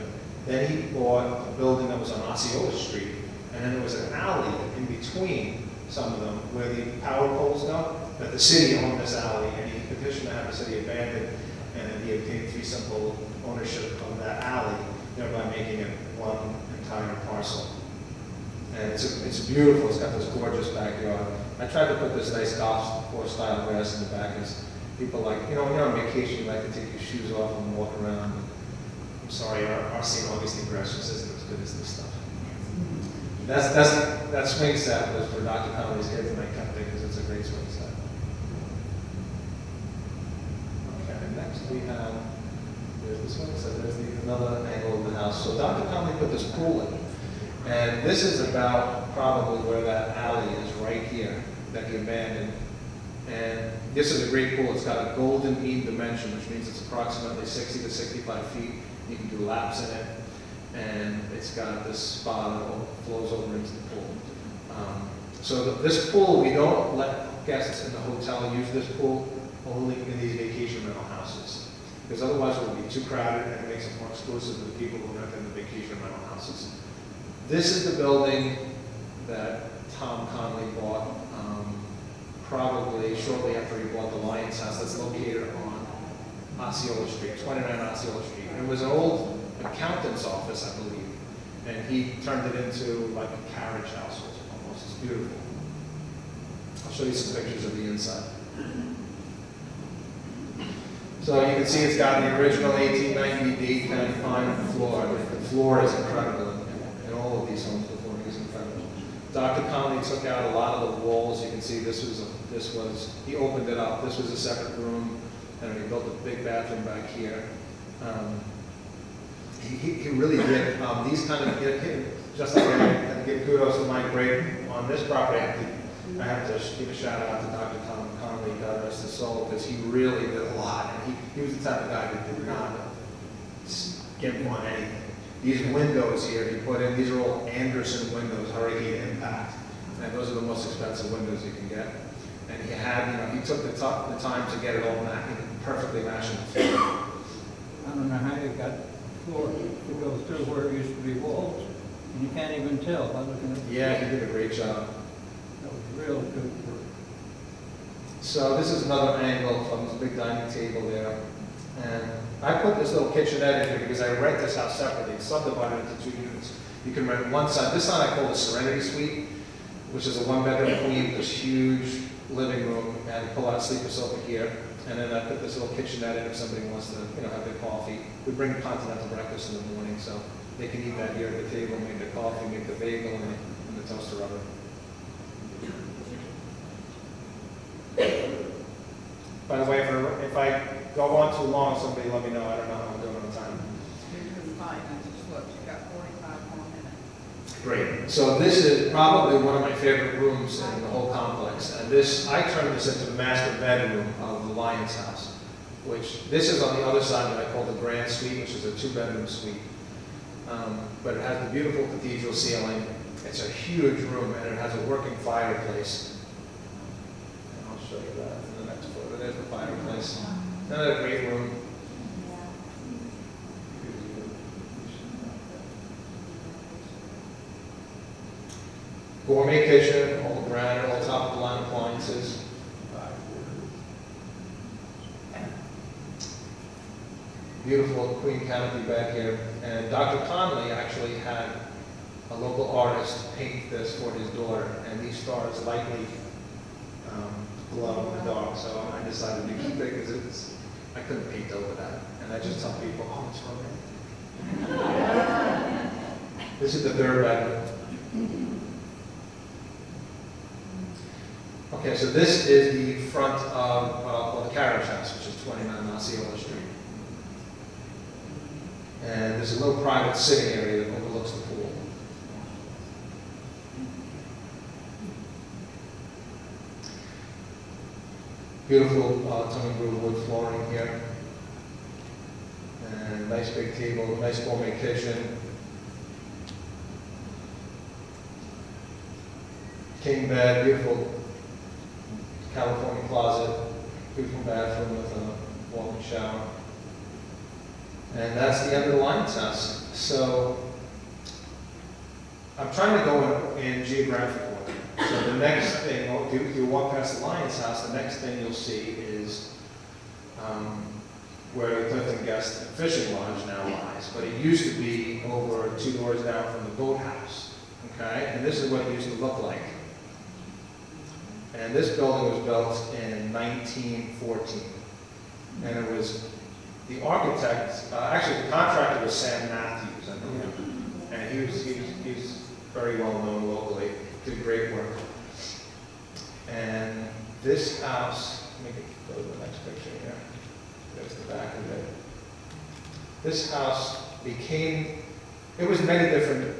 Then he bought a building that was on Osceola Street. And then there was an alley in between some of them where the power poles go, that the city owned this alley, and he petitioned to have the city abandoned, and then he obtained fee simple ownership of that alley, thereby making it one entire parcel. And it's beautiful. It's got this gorgeous backyard. I tried to put this nice golf course style grass in the back, as people like, you know, when you're on vacation, you like to take your shoes off and walk around. I'm sorry, our St. Augustine grass just isn't as good as this stuff. That swing set was for Dr. Conley's kids, and I kept it because it's a great swing set. Okay, next we have, there's this one, so there's another angle of the house. So Dr. Conley put this pool in, and this is about probably where that alley is, right here, that he abandoned. And this is a great pool. It's got a golden mean dimension, which means it's approximately 60 to 65 feet. You can do laps in it. And it's got this spa that flows over into the pool. So this pool, we don't let guests in the hotel use this pool, only in these vacation rental houses. Because otherwise it will be too crowded, and it makes it more exclusive to the people who rent in the vacation rental houses. This is the building that Tom Conley bought probably shortly after he bought the Lyons house that's located on Osceola Street, 29 Osceola Street. And it was an old accountant's office, I believe, and he turned it into like a carriage house almost. It's beautiful. I'll show you some pictures of the inside. So you can see it's got the original 1890 date kind of fine floor. The floor is incredible in all of these homes. The flooring is incredible. Dr. Conley took out a lot of the walls. You can see he opened it up. This was a separate room, and he built a big bathroom back here. He really did these kind of, just like I had to give kudos to Mike Brady on this property. I have to I have to give a shout out to Dr. Tom Conley, God rest his soul, because he really did a lot. And he was the type of guy that did not skimp on anything. These windows here he put in, these are all Anderson windows, hurricane impact. And those are the most expensive windows you can get. And he had, he took the time to get it all perfectly matching the floor. I don't know how you got floor to go through where it used to be walls, and you can't even tell by looking at the. Yeah, he did a great job. That was real good work. So this is another angle from this big dining table there. And I put this little kitchenette in here because I rent this house separately. It's subdivided into 2 units. You can rent one side. This side I call the Serenity Suite, which is a 1-bedroom queen with this huge living room and pull-out sleeper sofa here. And then I put this little kitchenette in if somebody wants to, have their coffee. We bring continental breakfast in the morning, so they can eat that here at the table, make their coffee, make the bagel, and the toaster oven. By the way, if I go on too long, somebody let me know. I don't know how I'm doing on time. You're doing fine, I just looked, you got 45 more minutes. Great. So this is probably one of my favorite rooms in the whole complex. And I turned this into the master bedroom of the Lyons house, which this is on the other side that I call the Grand Suite, which is a 2-bedroom suite. But it has the beautiful cathedral ceiling. It's a huge room, and it has a working fireplace. And I'll show you that in the next photo. There's the fireplace. Another great room. Gourmet kitchen, all brand, all top-of-the-line appliances. Beautiful queen canopy back here. And Dr. Conley actually had a local artist paint this for his daughter, and these stars lightly glow in the dark. So I decided to keep it because I couldn't paint over that. And I just tell people, oh, it's romantic. This is the 3rd bedroom. Okay, so this is the front of the carriage house, which is 29 Osceola Street. And there's a little private sitting area that overlooks the pool. Beautiful tongue groove wood flooring here. And nice big table, nice gourmet kitchen. King bed, beautiful California closet, beautiful bathroom with a walk-in shower. And that's the end of the Lyons house. So I'm trying to go in geographic order. So the next thing, if you walk past the Lyons house, the next thing you'll see is where the Clifton Guest and Fishing Lodge now lies. But it used to be over 2 doors down from the boathouse. Okay? And this is what it used to look like. And this building was built in 1914. And it was, the architect, actually the contractor was Sam Matthews, I know him. And he's very well known locally, did great work. And this house, let me go to the next picture here. There's the back of it. This house became, it was many different,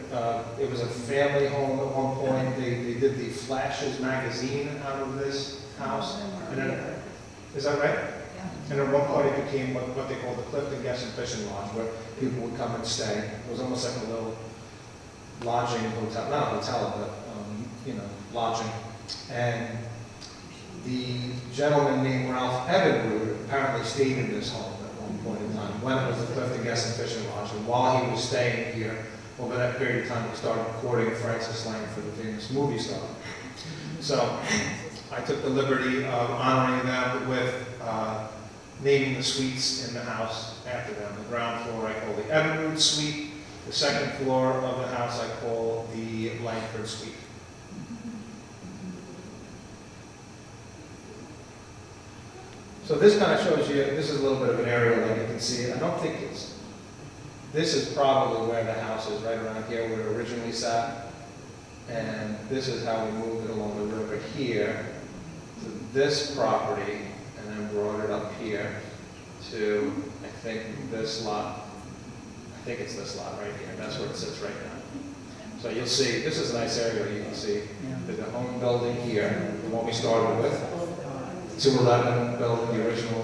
it was a family home at one point. They did the Flashes magazine out of this house. And then, is that right? Yeah. And at one point it became what they call the Clifton Guest and Fishing Lodge, where people would come and stay. It was almost like a little lodging hotel, not a hotel, but lodging. And the gentleman named Ralph Evanbrod apparently stayed in this home at one point in time, when it was the Clifton Guest and Fishing Lodge. And while he was staying here, over that period of time, he started courting Frances Langford, the famous movie star. So I took the liberty of honoring them with naming the suites in the house after them. The ground floor I call the Evanbrod Suite. The second floor of the house I call the Langford Suite. So this kind of shows you, this is a little bit of an aerial that you can see. I don't think this is probably where the house is, right around here where it originally sat. And this is how we moved it along the river here to this property, and then brought it up here to, I think, this lot. I think it's this lot right here. That's where it sits right now. So you'll see, this is a nice area, you can see. Yeah. There's a home building here, the one we started with. 211 building, the original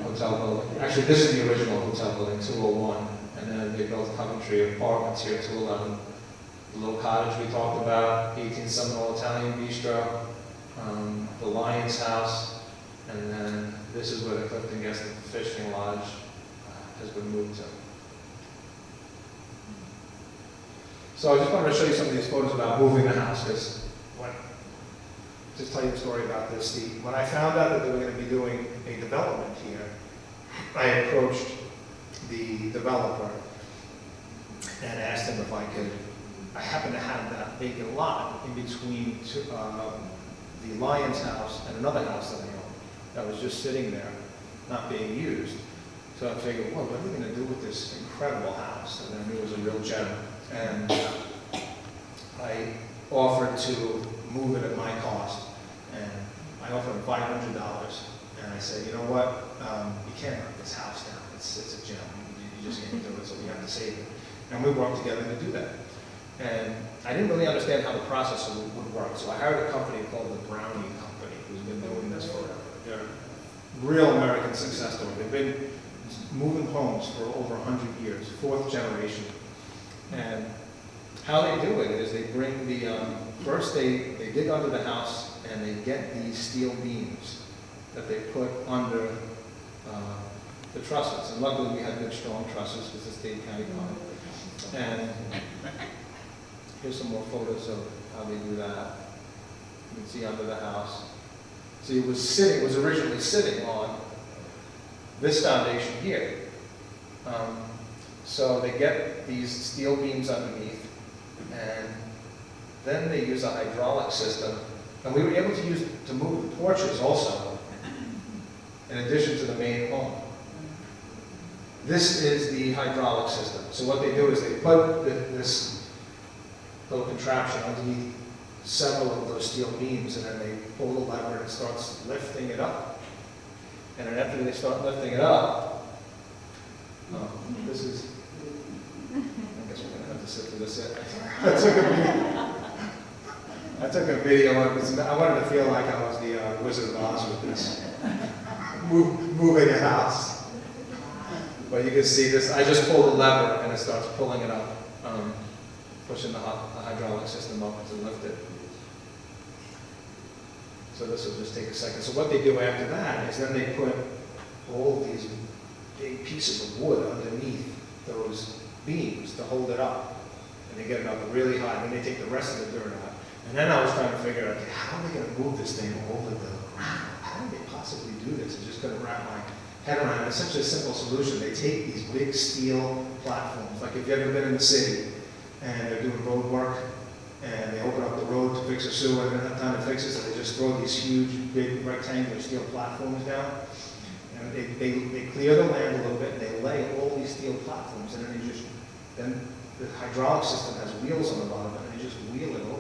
hotel building. Actually, this is the original hotel building, 201. And then they built Coventry Apartments here, 211. The little cottage we talked about, 18 Seminole Italian Bistro, the Lions House, and then this is where the Clifton Guest Fishing Lodge has been moved to. So I just wanted to show you some of these photos about moving the house, because just tell you a story about this. When I found out that they were going to be doing a development here, I approached the developer and asked him if I could. I happen to have that vacant lot in between the Lions house and another house that I own that was just sitting there, not being used. So I figured, well, what are we going to do with this incredible house? And I knew it was a real gem. And I offered to move it at my cost. And I offered him $500. And I said, you know what? You can't knock this house down. It's a gem. You just can't do it, so we have to save it. And we worked together to do that. And I didn't really understand how the process would work. So I hired a company called the Brownie Company, who's been doing this forever. They're a real American success story. They've been moving homes for over 100 years, 4th generation. And how they do it is they bring the, first they dig under the house and they get these steel beams that they put under the trusses. And luckily we had good strong trusses because the state county pond. And here's some more photos of how they do that. You can see under the house. See, it was originally sitting on this foundation here. So they get these steel beams underneath, and then they use a hydraulic system. And we were able to move the porches also, in addition to the main home. This is the hydraulic system. So what they do is they put this little contraption underneath several of those steel beams, and then they pull the lever and it starts lifting it up. And then after they start lifting it up, this is, I guess we're going to have to sit through this. I took a video of it. I wanted to feel like I was the Wizard of Oz with this, moving a house. But you can see this, I just pull the lever and it starts pulling it up, pushing the hydraulic system up to lift it. So this will just take a second. So what they do after that is then they put all of these big pieces of wood underneath those beams to hold it up. And they get it up really high. Then they take the rest of the dirt out. And then I was trying to figure out, okay, how are they going to move this thing over the ground? How do they possibly do this? I just couldn't wrap my head around it. It's such a simple solution. They take these big steel platforms, like if you've ever been in the city and they're doing road work and they open up the road to fix a sewer and they don't have time to fix it, so they just throw these huge, big, rectangular steel platforms down. And they clear the land a little bit and they lay all these steel platforms, and then the hydraulic system has wheels on the bottom and they just wheel it over it.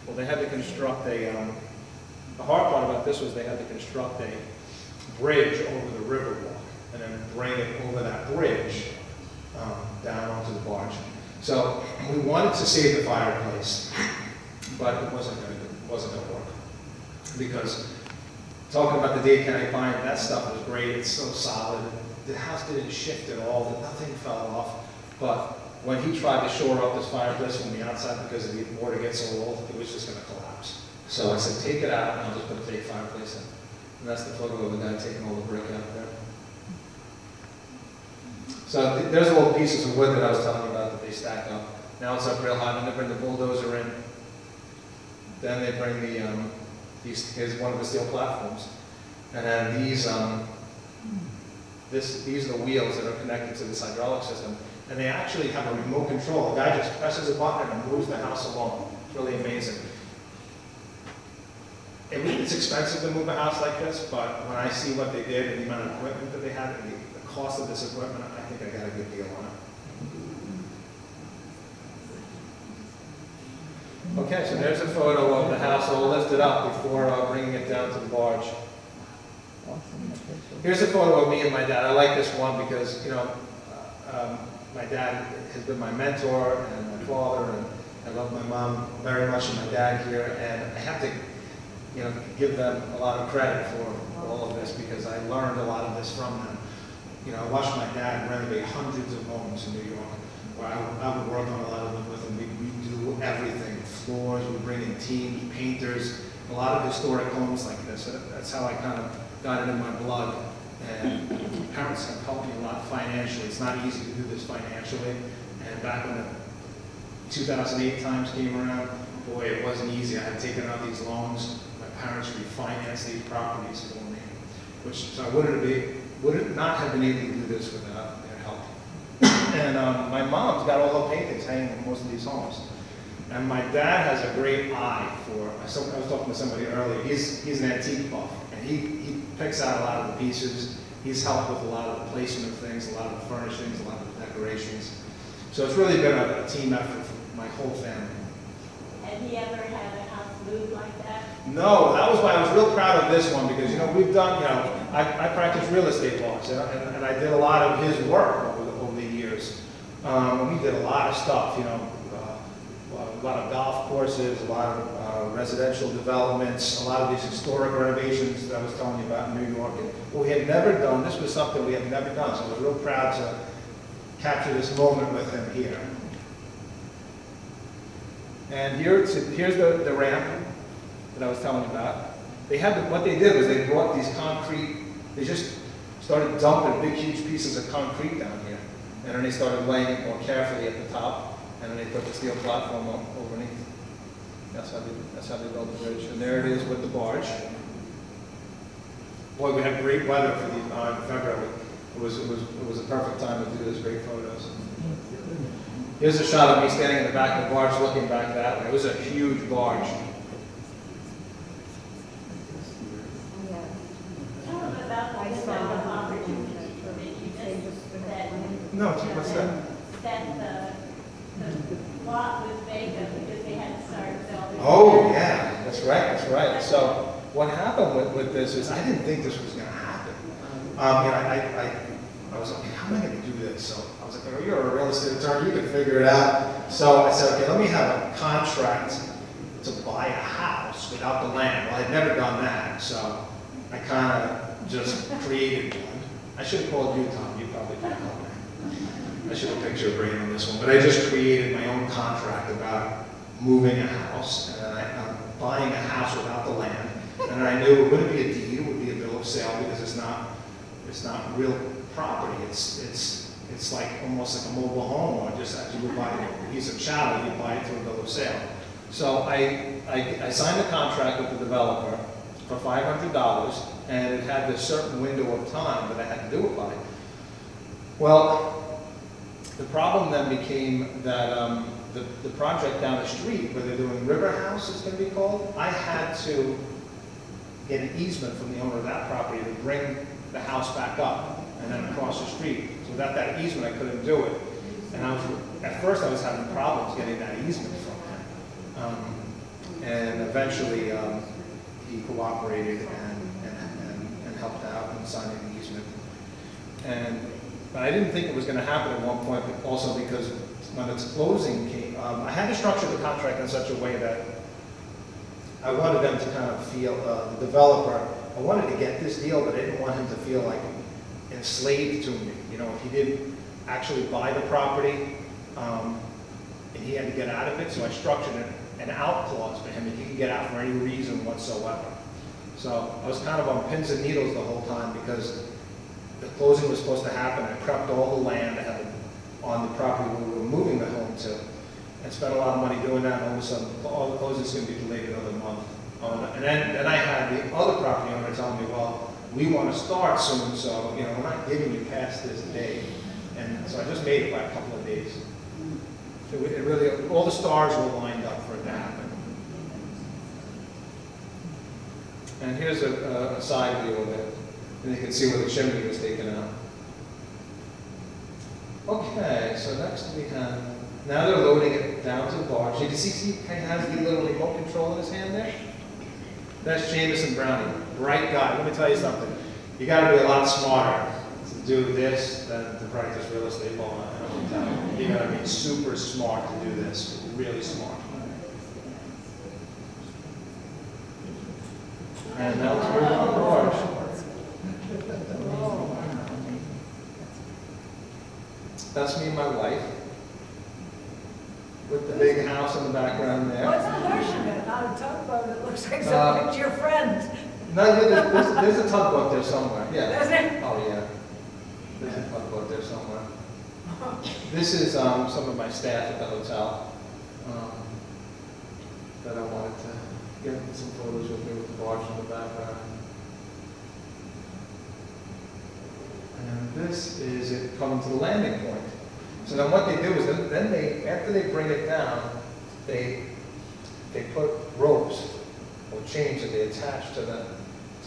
Well, they had to construct the hard part about this was they had to construct a bridge over the river walk and then bring it over that bridge down onto the barge. So we wanted to save the fireplace, but it wasn't going to work, because talking about the Dade County pine, that stuff was great. It's so solid. The house didn't shift at all. Nothing fell off. But when he tried to shore up this fireplace from the outside because the water gets so old, it was just going to collapse. So I said, take it out, and I'll just put a fake fireplace in. And that's the photo of the guy taking all the brick out there. So there's all the pieces of wood that I was telling you about that they stack up. Now it's up real high. Then they bring the bulldozer in. Then they bring here's one of the steel platforms. And then these are the wheels that are connected to this hydraulic system. And they actually have a remote control. The guy just presses a button and moves the house along. It's really amazing. I mean, it's expensive to move a house like this, but when I see what they did and the amount of equipment that they had and the cost of this equipment, I think I got a good deal on it. Okay, so there's a photo of the house all lifted up before bringing it down to the barge. Here's a photo of me and my dad. I like this one because, you know, my dad has been my mentor and my father, I love my mom very much and my dad here, and I have to, give them a lot of credit for all of this because I learned a lot of this from them. I watched my dad renovate hundreds of homes in New York, where I would work on a lot of them with him. We do everything, floors, we bring in teams, painters, a lot of historic homes like this. That's how I kind of got it in my blood. And parents have helped me a lot financially. It's not easy to do this financially. And back when the 2008 times came around, boy, it wasn't easy. I had taken out these loans. My parents refinanced these properties for me, so I would not have been able to do this without their help. And my mom's got all her paintings hanging in most of these homes. And my dad has a great eye for, I was talking to somebody earlier, he's an antique buff, and he picks out a lot of the pieces. He's helped with a lot of the placement of things, a lot of the furnishings, a lot of the decorations. So it's really been a team effort for my whole family. Have you ever had a house moved like that? No, that was why I was real proud of this one because, we've done, I practiced real estate laws and I did a lot of his work over the years. We did a lot of stuff, a lot of golf courses, a lot of residential developments, a lot of these historic renovations that I was telling you about in New York. And what we had never done, this was something we had never done, so I was real proud to capture this moment with him here. And here's the ramp that I was telling you about. What they did was they brought these they just started dumping big, huge pieces of concrete down here. And then they started laying it more carefully at the top, and then they put the steel platform underneath. That's how they built the bridge. And there it is with the barge. Boy, we had great weather for in February. It was a perfect time to do those great photos. Here's a shot of me standing in the back of the barge looking back that way. It was a huge barge. Tell them about the window of opportunity that you missed, that No, what's that? the lot was vacant because they had to start building. Oh, yeah, that's right. So what happened with this is I didn't think this was going to happen. I was like, how am I going to do this? So I was like, oh, you're a real estate attorney, you can figure it out. So I said, okay, let me have a contract to buy a house without the land. Well, I'd never done that, so I kind of just created one. I should have called you, Tom. You probably could help me. I should have picked your brain on this one, but I just created my own contract about moving a house, and I'm buying a house without the land. And I knew it wouldn't be a deed, it would be a bill of sale because it's not real property. It's like almost like a mobile home, or just as you would buy a piece of chattel, you buy it through a bill of sale. So I signed a contract with the developer for $500, and it had this certain window of time that I had to do it by. Well, the problem then became that the project down the street, where they're doing River House, is going to be called, I had to get an easement from the owner of that property to bring the house back up and then across the street. So without that easement, I couldn't do it. And at first I was having problems getting that easement from him. And eventually he cooperated and helped out in signing the easement. But I didn't think it was going to happen at one point, but also because when its closing came, I had to structure the contract in such a way that I wanted them to kind of feel, the developer, I wanted to get this deal, but I didn't want him to feel like enslaved to me. If he didn't actually buy the property, and he had to get out of it, so I structured an out clause for him, and he could get out for any reason whatsoever. So I was kind of on pins and needles the whole time because the closing was supposed to happen. I prepped all the land on the property where we were moving the home to, and spent a lot of money doing that. And all of a sudden, all the closing is going to be delayed another month. And then I had the other property owner telling me, well, we want to start soon, so we're not giving you past this date. And so I just made it by a couple of days. It really, all the stars were lined up for it to happen. And here's a side view of it. And you can see where the chimney was taken out. Okay, so next we have, now they're loading it down to the barge. You can see he has the little remote control in his hand there? That's Jameson Browning, bright guy. Let me tell you something. You got to be a lot smarter do this than to practice real estate law in a hotel. You gotta be super smart to do this, really smart. And now let's move on to George. That's me and my wife, with the big house in the background there. What's the horse you got? Not a tugboat, it looks like something to your friend. No, yeah, there's a tugboat there somewhere, yeah. Is it? Oh, yeah. There's a tugboat there somewhere. This is some of my staff at the hotel that I wanted to get some photos with me with the barge in the background. And this is it coming to the landing point. So then what they do is then they, after they bring it down, they put ropes or chains that they attach to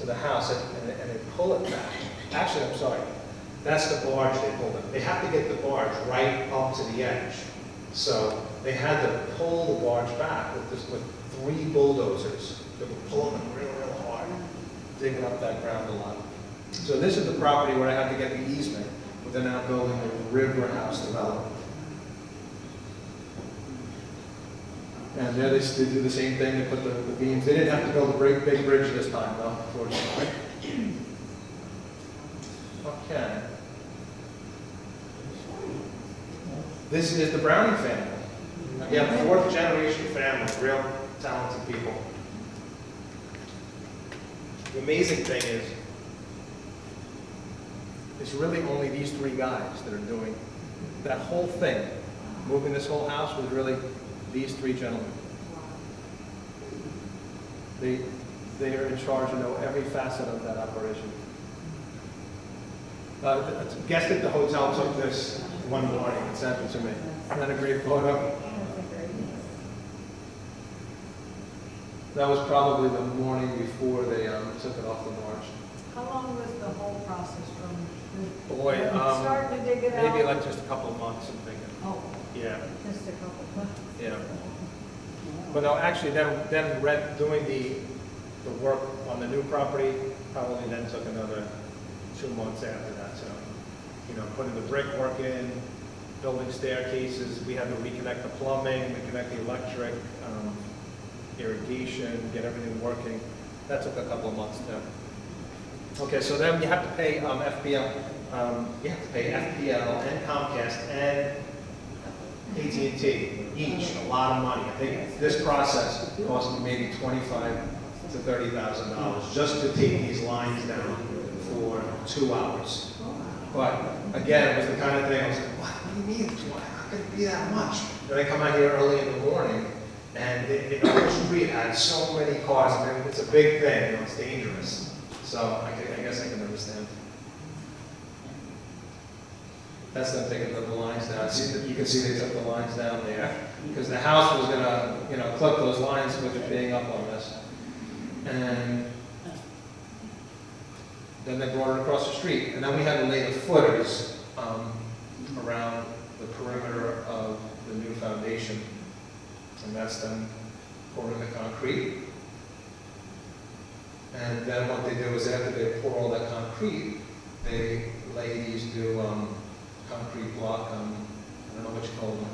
the house and they pull it back. Actually, I'm sorry. That's the barge they pulled it. They have to get the barge right up to the edge. So they had to pull the barge back with 3 bulldozers that were pulling them real hard, digging up that ground a lot. So this is the property where I have to get the easement, but they're now building a river house development. And there they do the same thing, they put the beams. They didn't have to build a big bridge this time though, unfortunately. Okay. This is the Browning family. Again, 4th generation family, real talented people. The amazing thing is, it's really only these 3 guys that are doing that whole thing. Moving this whole house was really these 3 gentlemen. They are in charge and know every facet of that operation. A guest at the hotel took this one morning and sent it to me. Isn't that a great photo? That was probably the morning before they took it off the barge. How long was the whole process from Boy, starting to dig it out? maybe like just a couple of months, I'm thinking. Oh, Yeah, just a couple months. yeah. But no, actually, then doing the work on the new property probably then took another 2 months after that. So, you know, putting the brickwork in, building staircases, we had to reconnect the plumbing, reconnect the electric, irrigation, get everything working. That took a couple of months too. Okay, so then you have to pay FPL. You have to pay FPL and Comcast and AT&T each a lot of money. I think this process cost me maybe $25,000 to $30,000 just to take these lines down for 2 hours. But again, it was the kind of thing I was like, what do you mean? How could it be that much? Then I come out here early in the morning, and the street had so many cars. I mean, it's a big thing. You know, it's dangerous. So I guess I can understand. That's them taking the lines down. See, you can see they took the lines down there because the house was gonna, clip those lines with it being up on this, and then they brought it across the street, and then we had to lay the footers around the perimeter of the new foundation, and that's then pouring the concrete. And then what they do is after they pour all that concrete, they lay these new concrete block, I don't know what you call them.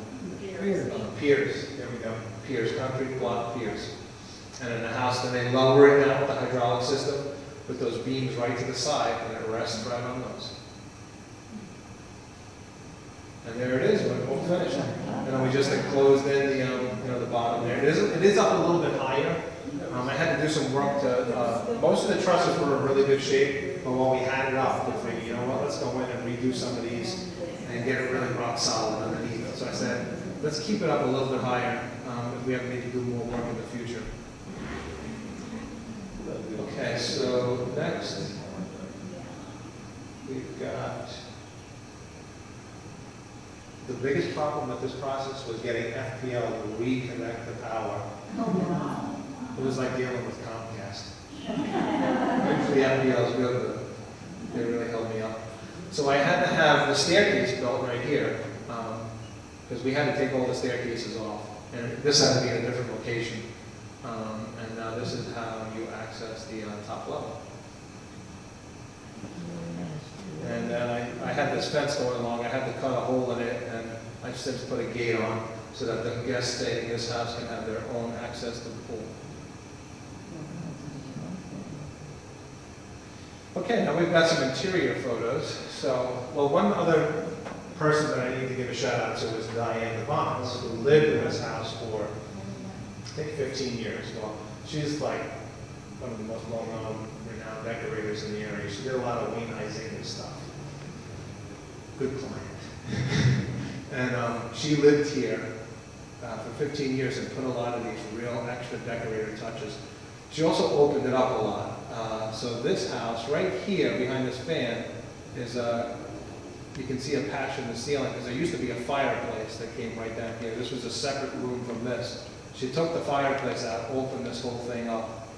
Piers. There we go. Piers, concrete block piers. And in the house, then they lower it down with the hydraulic system, with those beams right to the side, and it rests right on those. And there it is, we're all finished. And then we just enclosed in the bottom there. It is up a little bit higher. I had to do some work to, most of the trusses were in really good shape, but while we had it up, we figured, you know what, let's go in and redo some of these and get it really rock solid underneath it. So I said, let's keep it up a little bit higher if we ever need to do more work in the future. Okay, so next, we've got, the biggest problem with this process was getting FPL to reconnect the power. It was like dealing with Comcast. Usually FPL is good, but they really helped me out. So I had to have the staircase built right here, because we had to take all the staircases off. And this had to be in a different location. And now this is how you access the top level. And then this fence going along, I had to cut a hole in it, and I've since put a gate on so that the guests staying in this house can have their own access to the pool. Okay, now we've got some interior photos. So, well, one other person that I need to give a shout out to is Diane Devons, who lived in this house for, I think, 15 years. Well, she's like one of the most well-known, renowned decorators in the area. She did a lot of Wayne Isaac stuff. Good client. And she lived here for 15 years and put a lot of these real extra decorator touches. She also opened it up a lot. So this house right here behind this fan is you can see a patch in the ceiling because there used to be a fireplace that came right down here. This was a separate room from this. She took the fireplace out, opened this whole thing up,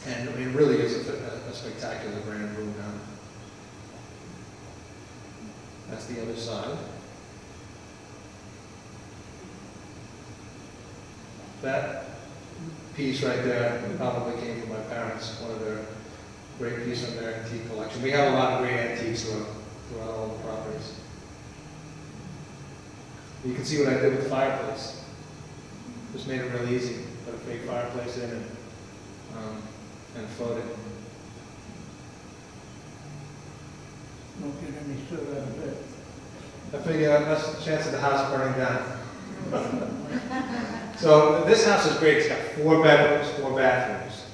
and it really is a spectacular grand room now. That's the other side. That piece right there probably came from my parents, one of their great pieces from their antique collection. We have a lot of great antiques throughout all the properties. You can see what I did with the fireplace. Just made it real easy. Put a fake fireplace in and float it. Don't get any soot out of it. I figure that's the chance of the house burning down. So this house is great. It's got 4 bedrooms, 4 bathrooms.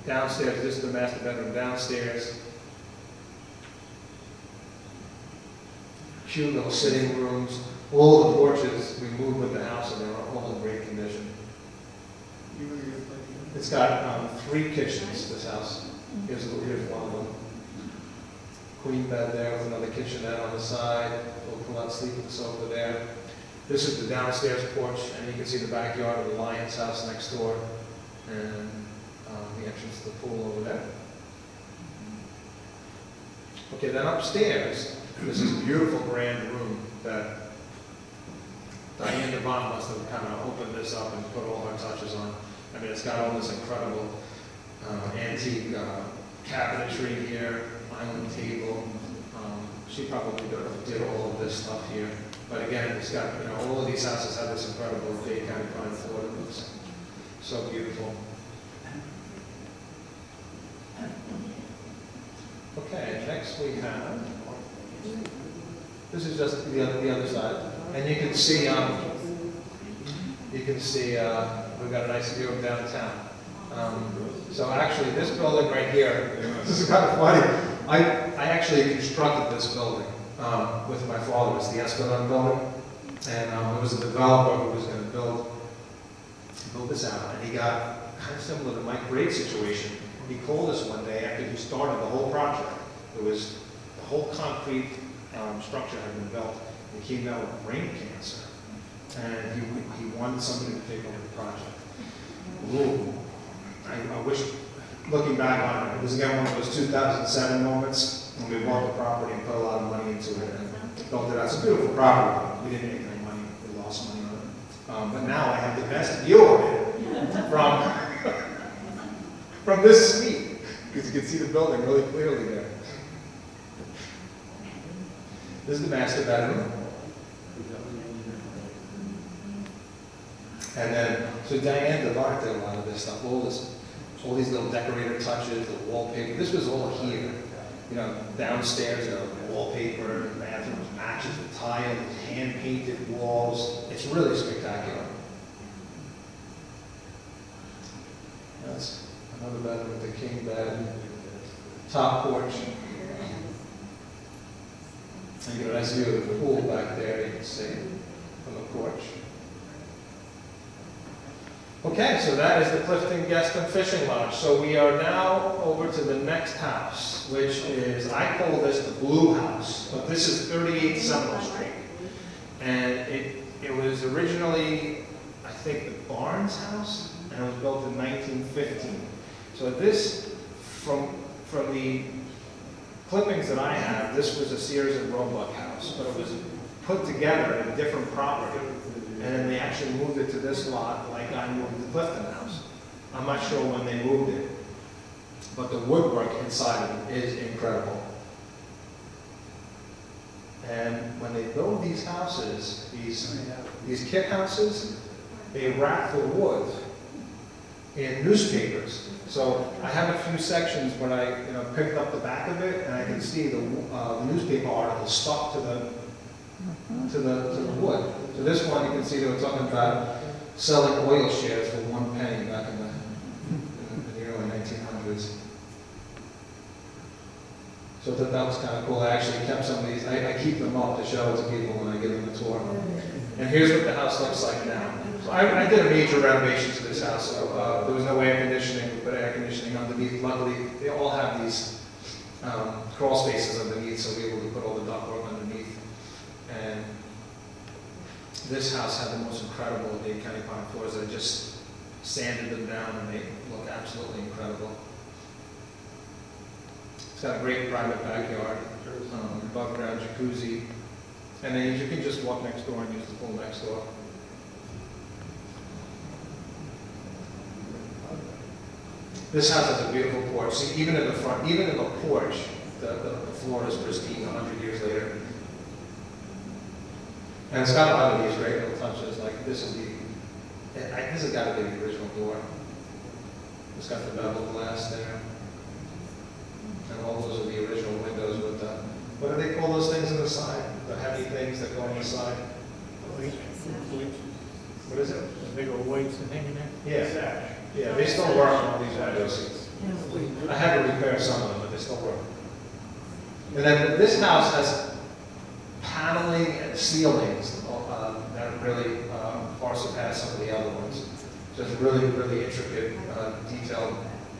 Downstairs, this is the master bedroom downstairs. Cute little sitting rooms. All the porches we moved with the house, and they were all in great condition. It's got 3 kitchens, this house. Here's one of them. Queen bed there with another kitchenette on the side. We'll pull out sleeping sofa there. This is the downstairs porch, and you can see the backyard of the Lyons house next door, and the entrance to the pool over there. Okay, then upstairs, this is a beautiful grand room that Diane Devon must have kind of opened this up and put all her touches on. I mean, it's got all this incredible antique cabinetry here, island table. She probably did all of this stuff here. But again, it's got, all of these houses have this incredible big kind of pine floor that looks so beautiful. Okay, next we have, this is just the other side. And you can see, we've got a nice view of downtown. So actually, this building right here, this is kind of funny. I actually constructed this building with my father. It was the Esplanade building, and it was a developer who was going to build this out. And he got kind of similar to Mike Braid's situation. He called us one day after he started the whole project. It was the whole concrete structure had been built. He came down with brain cancer, and he wanted somebody to take over the project. Ooh, I wish, looking back on it, it was again one of those 2007 moments when we bought the property and put a lot of money into it and built it out. It's a beautiful property. We didn't make any money. We lost money on it. But now I have the best view of it from this suite, because you can see the building really clearly there. This is the master bedroom. And then, so Diane Devon did a lot of this stuff, all these little decorator touches, the wallpaper. This was all here. Downstairs, the wallpaper, the bathrooms matches the tile, hand-painted walls. It's really spectacular. That's another bedroom with the king bed, top porch. And you get a nice view of the pool back there, you can see from the porch. Okay, so that is the Clifton Guest and Fishing Lodge. So we are now over to the next house, which is, I call this the Blue House, but this is 38 Seminole Street. And it was originally, I think, the Barnes house, and it was built in 1915. So this, from the clippings that I have, this was a Sears and Roebuck house, but it was put together in a different property. And then they actually moved it to this lot like I moved the Clifton house. I'm not sure when they moved it, but the woodwork inside of it is incredible. And when they build these houses, these kit houses, they wrap the wood in newspapers. So I have a few sections when I picked up the back of it, and I can see the newspaper article stuck to the wood. So this one, you can see they were talking about selling oil shares for 1 penny back in the early 1900s. So that was kind of cool. I actually kept some of these. I keep them up to show to people when I give them a tour. And here's what the house looks like now. So I did a major renovation to this house. So there was no air conditioning. We put air conditioning underneath. Luckily, they all have these crawl spaces underneath, so we were able to put all the ductwork underneath. And this house had the most incredible Dade County pine floors. I just sanded them down, and they look absolutely incredible. It's got a great private backyard, above ground jacuzzi, and then you can just walk next door and use the pool next door. This house has a beautiful porch. See, even in the front, even in the porch, the floor is pristine 100 years later. And it's got a lot of these great little touches, like this has got to be the original door. It's got the bevel glass there. And all those are the original windows with the, what do they call those things on the side? The heavy things that go on the side? What is it? The big old weights and hanging there? Yeah. Yeah, they still work on all these windows. I had to repair some of them, but they still work. And then this house has paneling and ceilings that really far surpass some of the other ones. Just really, really intricate, detailed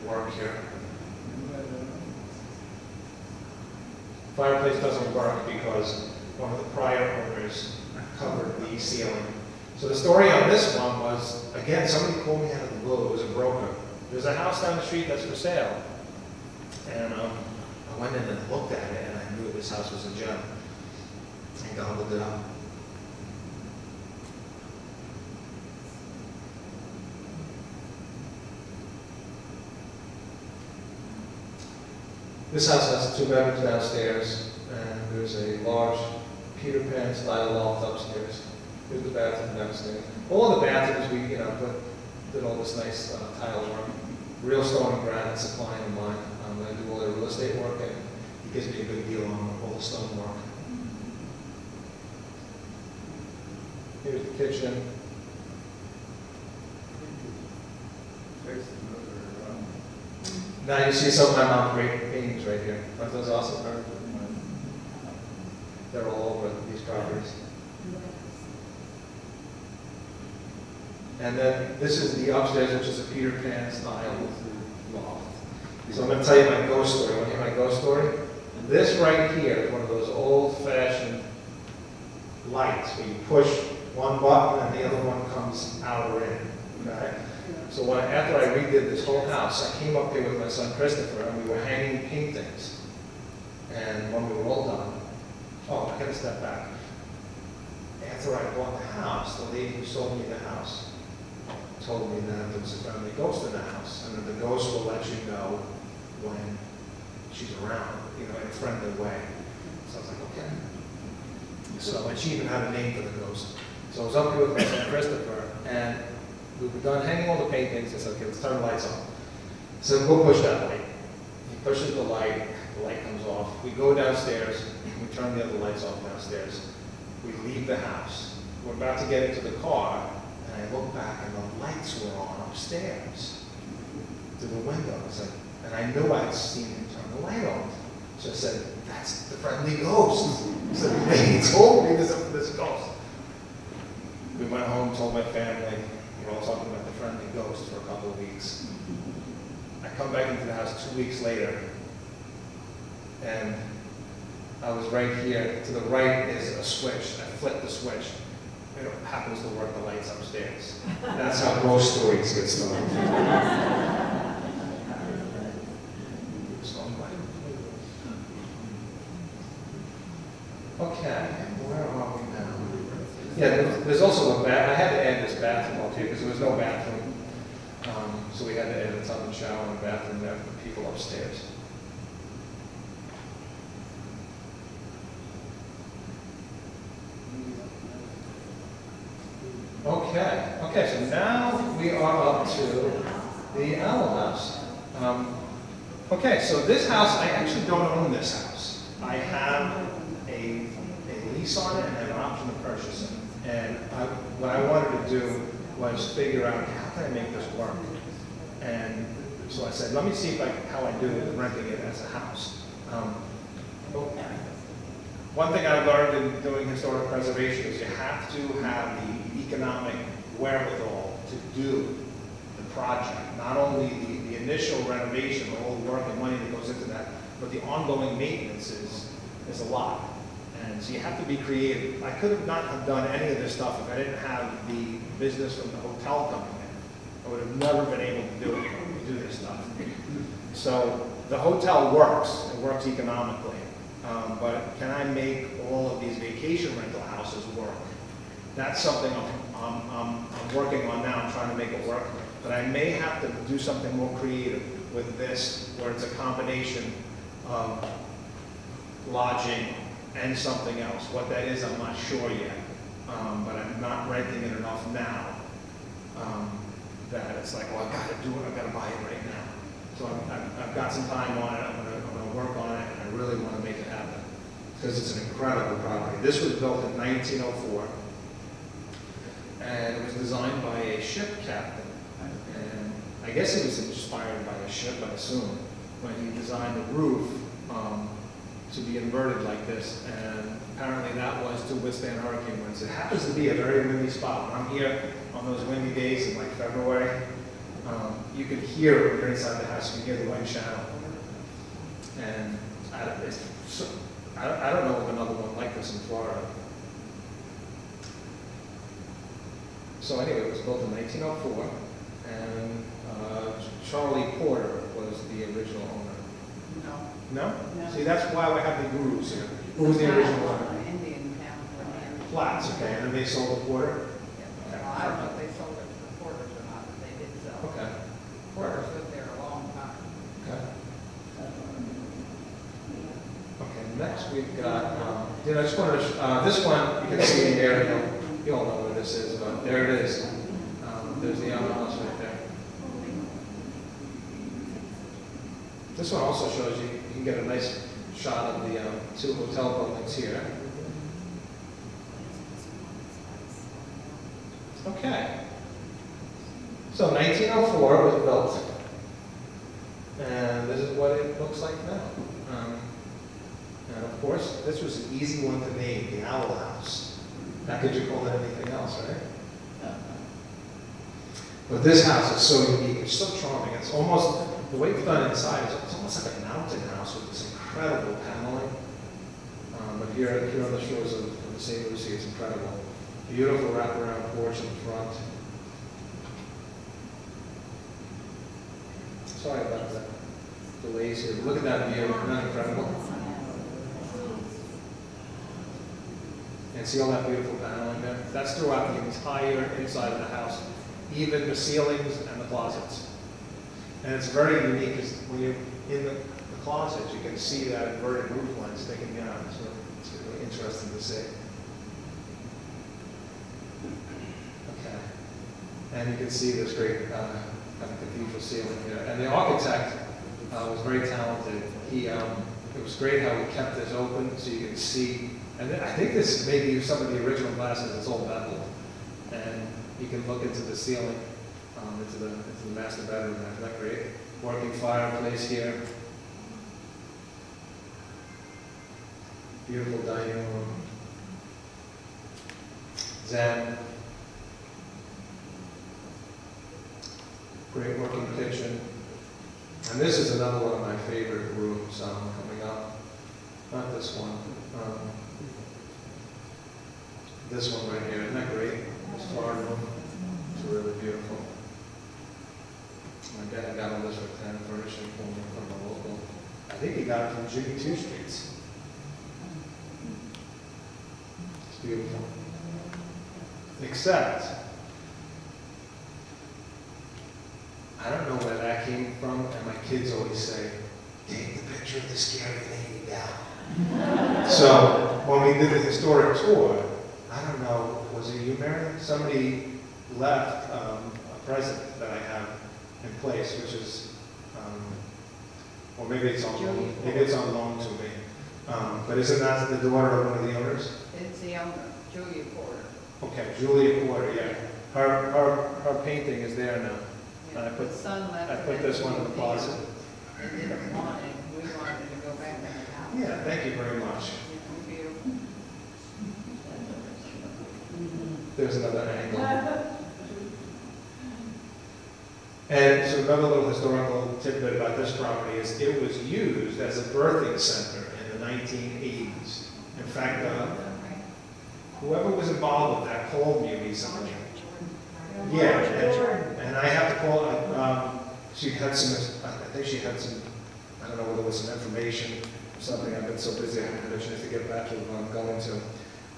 work here. Fireplace doesn't work because one of the prior owners covered the ceiling. So the story on this one was, again, somebody called me out of the blue. It was a broker. There's a house down the street that's for sale. And I went in and looked at it, and I knew this house was a gem. I gobbled it up. This house has 2 bedrooms downstairs, and there's a large Peter Pan style loft upstairs. Here's the bathroom downstairs. All the bathrooms we, did all this nice tile work. Real stone and granite, it's a client of mine. I do all their real estate work, and he gives me a good deal on all the stone work. Here's the kitchen. Now you see some of my mom's great paintings right here. Aren't those awesome? They're all over these properties. And then this is the upstairs, which is a Peter Pan style loft. So I'm going to tell you my ghost story. Want to hear my ghost story? This right here is one of those old-fashioned lights where you push one button and the other one comes out or in. Okay? So after I redid this whole house, I came up here with my son Christopher, and we were hanging paintings. And when we were all done, I got to step back. After I bought the house, the lady who sold me the house told me that there was a family ghost in the house, and that the ghost will let you know when she's around, in a friendly way. So I was like, okay. So, and she even had a name for the ghost. So I was up here with my son Christopher, and we were done hanging all the paintings. I said, okay, let's turn the lights on. So we'll push that light. He pushes the light comes off. We go downstairs, we turn the other lights off downstairs. We leave the house. We're about to get into the car, and I look back, and the lights were on upstairs through the windows. And I knew I'd seen him turn the light on. So I said, that's the friendly ghost. So he told me this ghost. We went home, told my family. We were all talking about the friendly ghost for a couple of weeks. I come back into the house 2 weeks later, and I was right here. To the right is a switch. I flipped the switch. It happens to work the lights upstairs. That's how ghost stories get started. Okay, where are we now? Yeah, there's also a bath. I had to add this bathroom up here because there was no bathroom. So we had to add a tub and shower and a bathroom there for people upstairs. now we are up to the Owl House. Okay, so this house, I actually don't own this house. I have a lease on it and I have an option to purchase it. And what I wanted to do was figure out how can I make this work. And so I said, let me see how I do with renting it as a house. One thing I learned in doing historic preservation is you have to have the economic wherewithal to do the project. Not only the initial renovation, all the work and money that goes into that, but the ongoing maintenance is a lot. And so you have to be creative. I could have not have done any of this stuff if I didn't have the business from the hotel coming in. I would have never been able to do this stuff. So the hotel works. It works economically. But can I make all of these vacation rental houses work? That's something I'm working on now. I'm trying to make it work. But I may have to do something more creative with this, where it's a combination of lodging and something else. What that is, I'm not sure yet. But I'm not renting it enough now that it's like, oh, I've got to do it. I've got to buy it right now. So I've got some time on it. I'm going to work on it, and I really want to make it happen because it's an incredible property. This was built in 1904, and it was designed by a ship captain. And I guess it was inspired by a ship, I assume, when he designed the roof to be inverted like this. And apparently that was to withstand hurricane winds. It happens to be a very windy spot. When I'm here on those windy days in like February, you can hear it when you're inside the house. You can hear the wind channel. And I don't know of another one like this in Florida. So anyway, it was built in 1904, and Charlie Porter was the original owner. No? No. See, that's why we have the gurus here. Who was the original owner? Indian town. Flats, okay, and then they sold the Porter? Well, I don't know if they sold it to the Porters or not, but they did sell. Okay. Porters lived there a long time. Okay. Okay, next we've got, I just wanted to, this one, you can see in there, you all know where this is, but there it is. There's the Owl House right there. This one also shows you can get a nice shot of the two hotel buildings here. Okay. So 1904 it was built. And this is what it looks like now. And of course, this was an easy one to name, the Owl House. How could you call it anything else, right? But this house is so unique, it's so charming. It's almost, the way it's done inside, it's almost like a mountain house with this incredible paneling. But here on the shores of the St. Lucie, it's incredible. Beautiful wraparound porch in front. Sorry about the delays here. Look at that view, isn't that incredible? And see all that beautiful paneling there? That's throughout the entire inside of the house, even the ceilings and the closets. And it's very unique because when you're in the closet, you can see that inverted roof line sticking out. So it's really interesting to see. Okay. And you can see this great kind of cathedral ceiling here. And the architect was very talented. It was great how he kept this open so you can see. And I think this may be some of the original glasses. It's all beveled. And you can look into the ceiling, into the master bedroom. Isn't that great? Working fireplace here. Beautiful dining room. Zen. Great working kitchen. And this is another one of my favorite rooms coming up. Not this one. This one right here. Isn't that great? This far room. It's really beautiful. My dad got all this rattan furnishing from a local. I think he got it from Jimmy Two Streets. It's beautiful. Except, I don't know where that came from, and my kids always say, take the picture of the scary lady down. So, when we did the historic tour, I don't know, was it you, Mary? Somebody left a present that I have in place, which is, or maybe it's on loan to me. But isn't that the daughter of one of the owners? It's the owner, Julia Porter. Okay, Julia Porter, yeah. Her painting is there now. And I put The son left it this one in the closet. and didn't want it. We wanted to go back in the house. Yeah, thank you very much. Beautiful. There's another angle. And so another little historical tidbit about this property is it was used as a birthing center in the 1980s. In fact, whoever was involved with that called me recently. Yeah, and I have to call, she had some, I think she had some, I don't know whether it was some information or something. I've been so busy I haven't had a chance to get back to what I'm going to.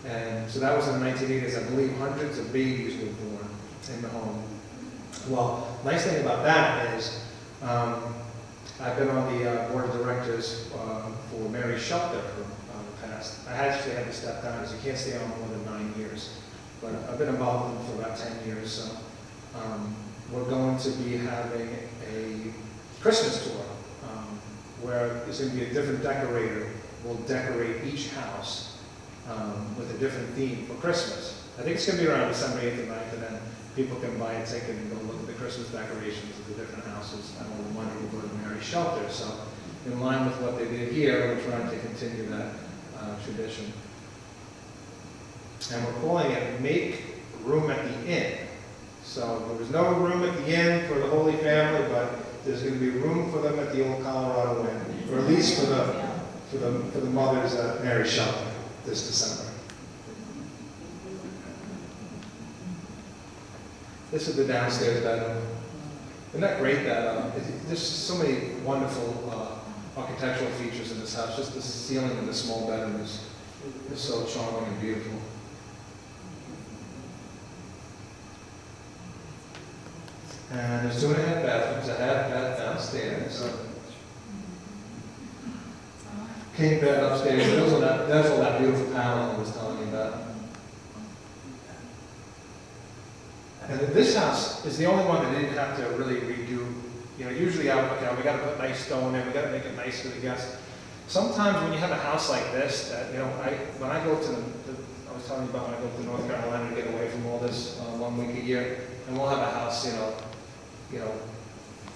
And so that was in the 1980s. I believe hundreds of babies were born in the home. Well, nice thing about that is I've been on the board of directors for Mary's Shelter for the past. I actually had to step down because you can't stay on more than 9 years. But I've been involved with them for about 10 years. So we're going to be having a Christmas tour where there's going to be a different decorator will decorate each house with a different theme for Christmas. I think it's going to be around December 8th and 9th, and then people can buy a ticket and go look at the Christmas decorations of the different houses. And all the money will go to Mary's Shelter. So in line with what they did here, we're trying to continue that tradition. And we're calling it Make Room at the Inn. So there was no room at the inn for the Holy Family, but there's going to be room for them at the old Colorado Inn, or at least for the mothers at Mary's Shelter this December. This is the downstairs bedroom. Isn't that great that there's just so many wonderful architectural features in this house. Just the ceiling in the small bedroom is so charming and beautiful. And there's 2.5 bathrooms, a half bath downstairs. King bed upstairs. There's all that beautiful panel I was telling you about. And this house is the only one that didn't have to really redo. You know, usually we got to put nice stone in, we got to make it nice for the guests. Sometimes when you have a house like this, that when I go to I was telling you about when I go to North Carolina to get away from all this 1 week a year, and we'll have a house,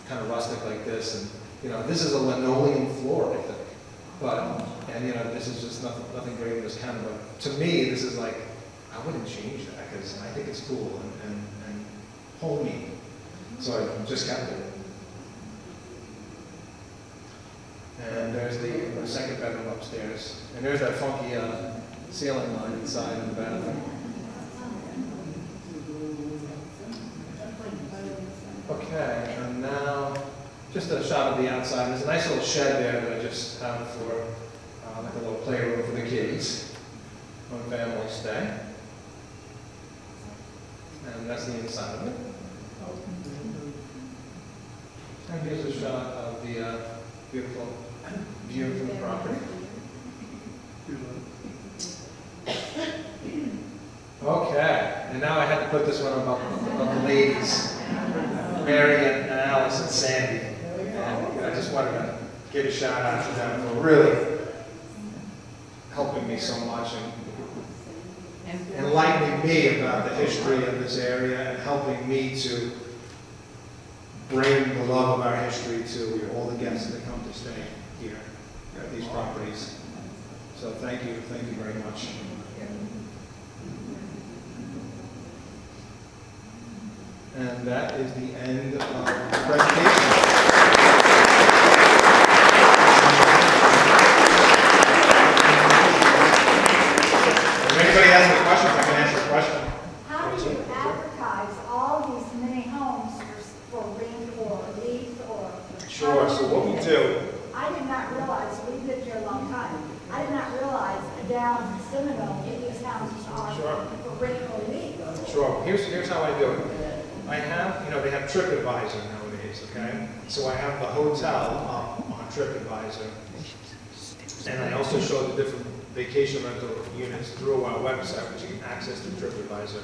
kind of rustic like this, and this is a linoleum floor, I think. But this is just nothing great in this kind of a. To me, this is like I wouldn't change that because I think it's cool and homey. So I just kept it. And there's the second bedroom upstairs, and there's that funky ceiling line inside in the bathroom. Okay, and now just a shot of the outside. There's a nice little shed there that I just have for like a little playroom for the kids on family stay. And that's the inside of it. And here's a shot of the beautiful view from the property. Okay, and now I had to put this one about the ladies, Mary and Alice and Sandy. And I just wanted to give a shout out to them for really helping me so much and enlightening me about the history of this area and helping me to bring the love of our history to all the guests that come to stay here at these properties. So thank you very much. And that is the end of the presentation. If anybody has any questions, I can answer a question. How do you advertise all these many homes for rent or lease or? Sure, so what we do, I did not realize, we've lived here a long time, I did not realize down in Seminole, these houses are Sure. for rent or lease. sure, here's how I do it. I have, they have TripAdvisor nowadays, okay? So I have the hotel up on TripAdvisor. And I also show the different vacation rental units through our website, which you can access through TripAdvisor.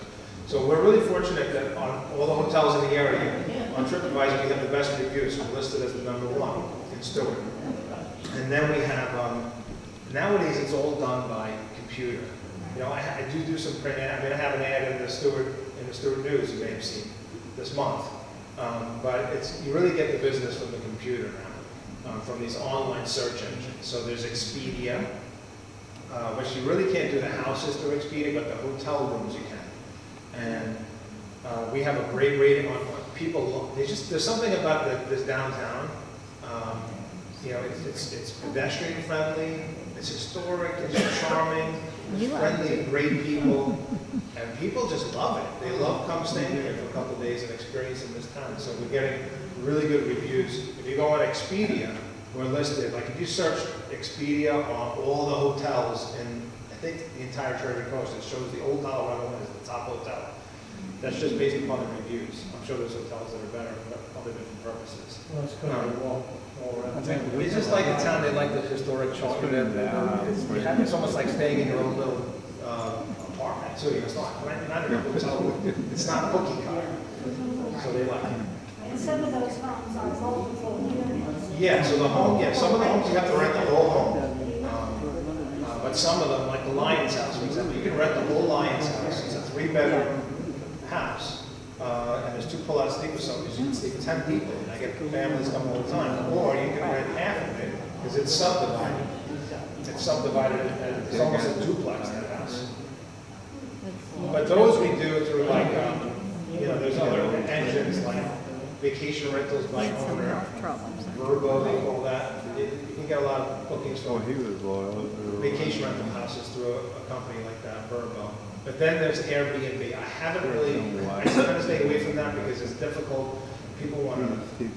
So we're really fortunate that on all the hotels in the area, on TripAdvisor, we have the best reviews. We're listed as the #1 in Stuart. And then we have, nowadays it's all done by computer. You know, I do some print ad. I mean, I have an ad in the Stuart News, you may have seen, this month. But you really get the business from the computer now, from these online search engines. So there's Expedia, which you really can't do the houses through Expedia, but the hotel rooms you can. And we have a great rating on people. There's something about this downtown. You know, it's pedestrian friendly, it's historic, it's charming, it's friendly, great people, and people just love it. They love staying here for a couple of days and experiencing this town. So we're getting really good reviews. If you go on Expedia, we're listed, like if you search Expedia on all the hotels in, I think, the entire Treasury Coast, it shows the Old Colorado one as the top hotel. That's just based upon the reviews. I'm sure there's hotels that are better for other different purposes. Well, it's kind of all around. It's just like the town, they like the historic charm of it. It's almost like staying in your own little apartment too. It's not a hotel, it's not a cookie cutter. So they like it. And some of those homes are multiple units. Yeah, so some of the homes you have to rent the whole home. But some of them, like the Lions House, for example, you can rent the whole Lions House. It's a 3-bedroom house. And there's 2 pull-out sleepers, so you can sleep 10 people, and I get families come all the time. Or you can rent half of it, because it's subdivided. It's subdivided, and it's almost a duplex, that house. But those we do through like, you know, there's other engines like vacation rentals by owner, Verbo, they call that. You can get a lot of bookings Oh, from he was loyal. vacation rental houses through a company like that, Verbo. But then there's Airbnb. I haven't really, I just kind of stay away from that because it's difficult. People want to,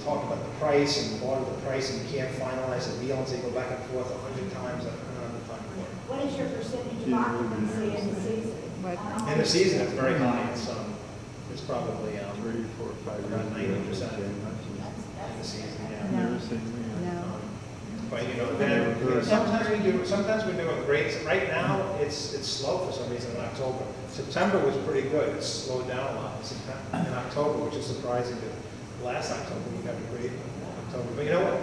talk about the price and part of the price, and you can't finalize a deal until you go back and forth 100 times. I don't have the time for it. What is your percentage of occupancy in the season? In the season, it's very high. It's probably 3, 4, 5 around 90% in the season. Yeah. Never seen me. But you know, then sometimes we're doing great. Right now, it's slow for some reason in October. September was pretty good. It's slowed down a lot in October, which is surprising. That last October we got a great October. But you know what?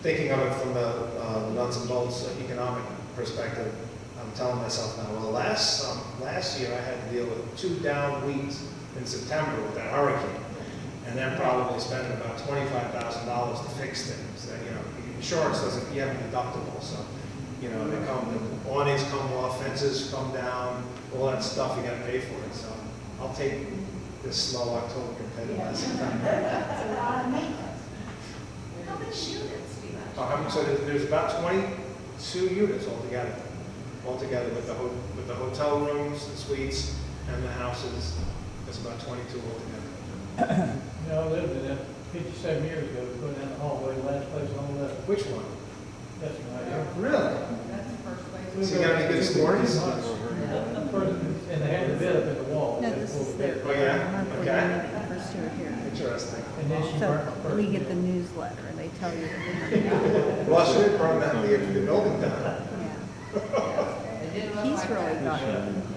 Thinking of it from the nuts and bolts economic perspective, I'm telling myself now, well, last year I had to deal with 2 down weeks in September with that hurricane, and then probably spending about $25,000 to fix things. You know, insurance doesn't, you have a deductible, so, you know, the awnings come off, fences come down, all that stuff, you gotta pay for it, so I'll take this slow October compared to last September. That's a lot of maintenance. How many units do you have? So there's about 22 units altogether with the hotel rooms, the suites, and the houses. It's about 22 altogether. You know, I lived in that 57 years ago, going down the hallway, last place on the left. Which one? That's right here. Really? That's the first place. So you got any good stories? And they had the bed up in the wall. No, They this pulled is the bed. Oh, yeah? monthly Okay. unit for Stuart here. Interesting. And then she burnt the So first we get the bed. newsletter and they tell you that Well, I should have brought that the building down. yeah. It didn't look He's like really that. got it.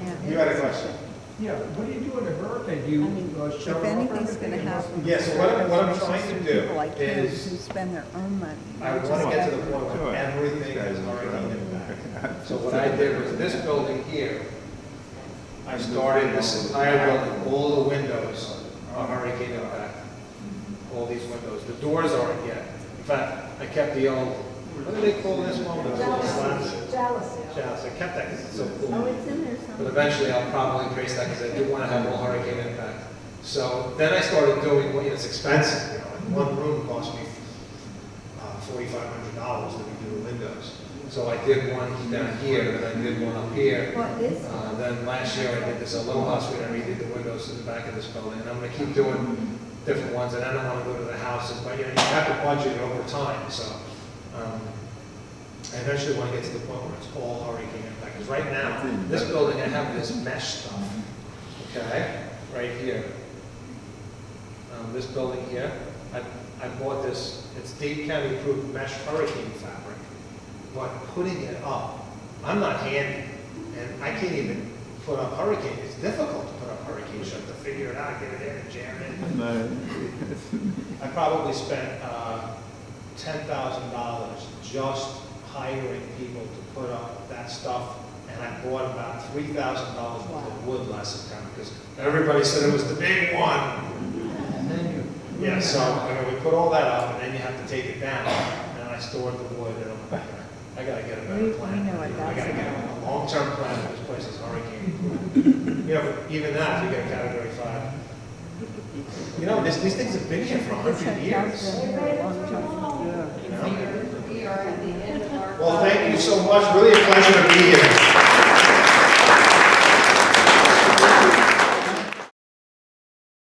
Yeah. You had a question? Yeah, what do you do in a hurricane? Do I you mean, shut if off anything's everything gonna and- happen. Yeah, so what I'm trying to do People like him is- who spend their own money. I want to get to the point where everything is hurricane impact. So what I did was this building here, I started this entire building, all the windows are hurricane impact. All these windows, the doors aren't yet. In fact, I kept the old, what do they call this one? The little slats? Jealousy. Jealous. I kept that because it's so Oh, cool. it's in there But somewhere. eventually I'll probably increase that because I do want to have all hurricane impact. So then I started doing, well, it's expensive, you know, and one room cost me $4,500 to redo the windows. So I did one down here, and I did one up here. What is? Then last year I did this Aloha suite, I redid the windows in the back of this building, and I'm gonna keep doing different ones, and I don't wanna go to the houses, but you know, you have to budget it over time, so. I eventually wanna get to the point where it's all hurricane impact, because right now, this building, I have this mesh stuff, okay, right here. This building here, I bought this, it's Dade County approved mesh hurricane fabric, but putting it up, I'm not handy. And I can't even put up hurricane, it's difficult to put up hurricane shutter, to figure it out, get it in and jam it. No. I probably spent $10,000 just hiring people to put up that stuff, and I bought about $3,000 worth of wood last September, because everybody said it was the big one. And then you. Yeah, so, I mean, we put all that up, and then you have to take it down, and I stored the wood, and I gotta get a better We plan. know what I gotta that's get about. a long-term plan for this place is hurricane proof. You know, but even that, if you get a category 5. You know, these things have been here for 100 years. They made it through them all. You know? We are at the end of our. Well, thank you so much, really a pleasure to be here.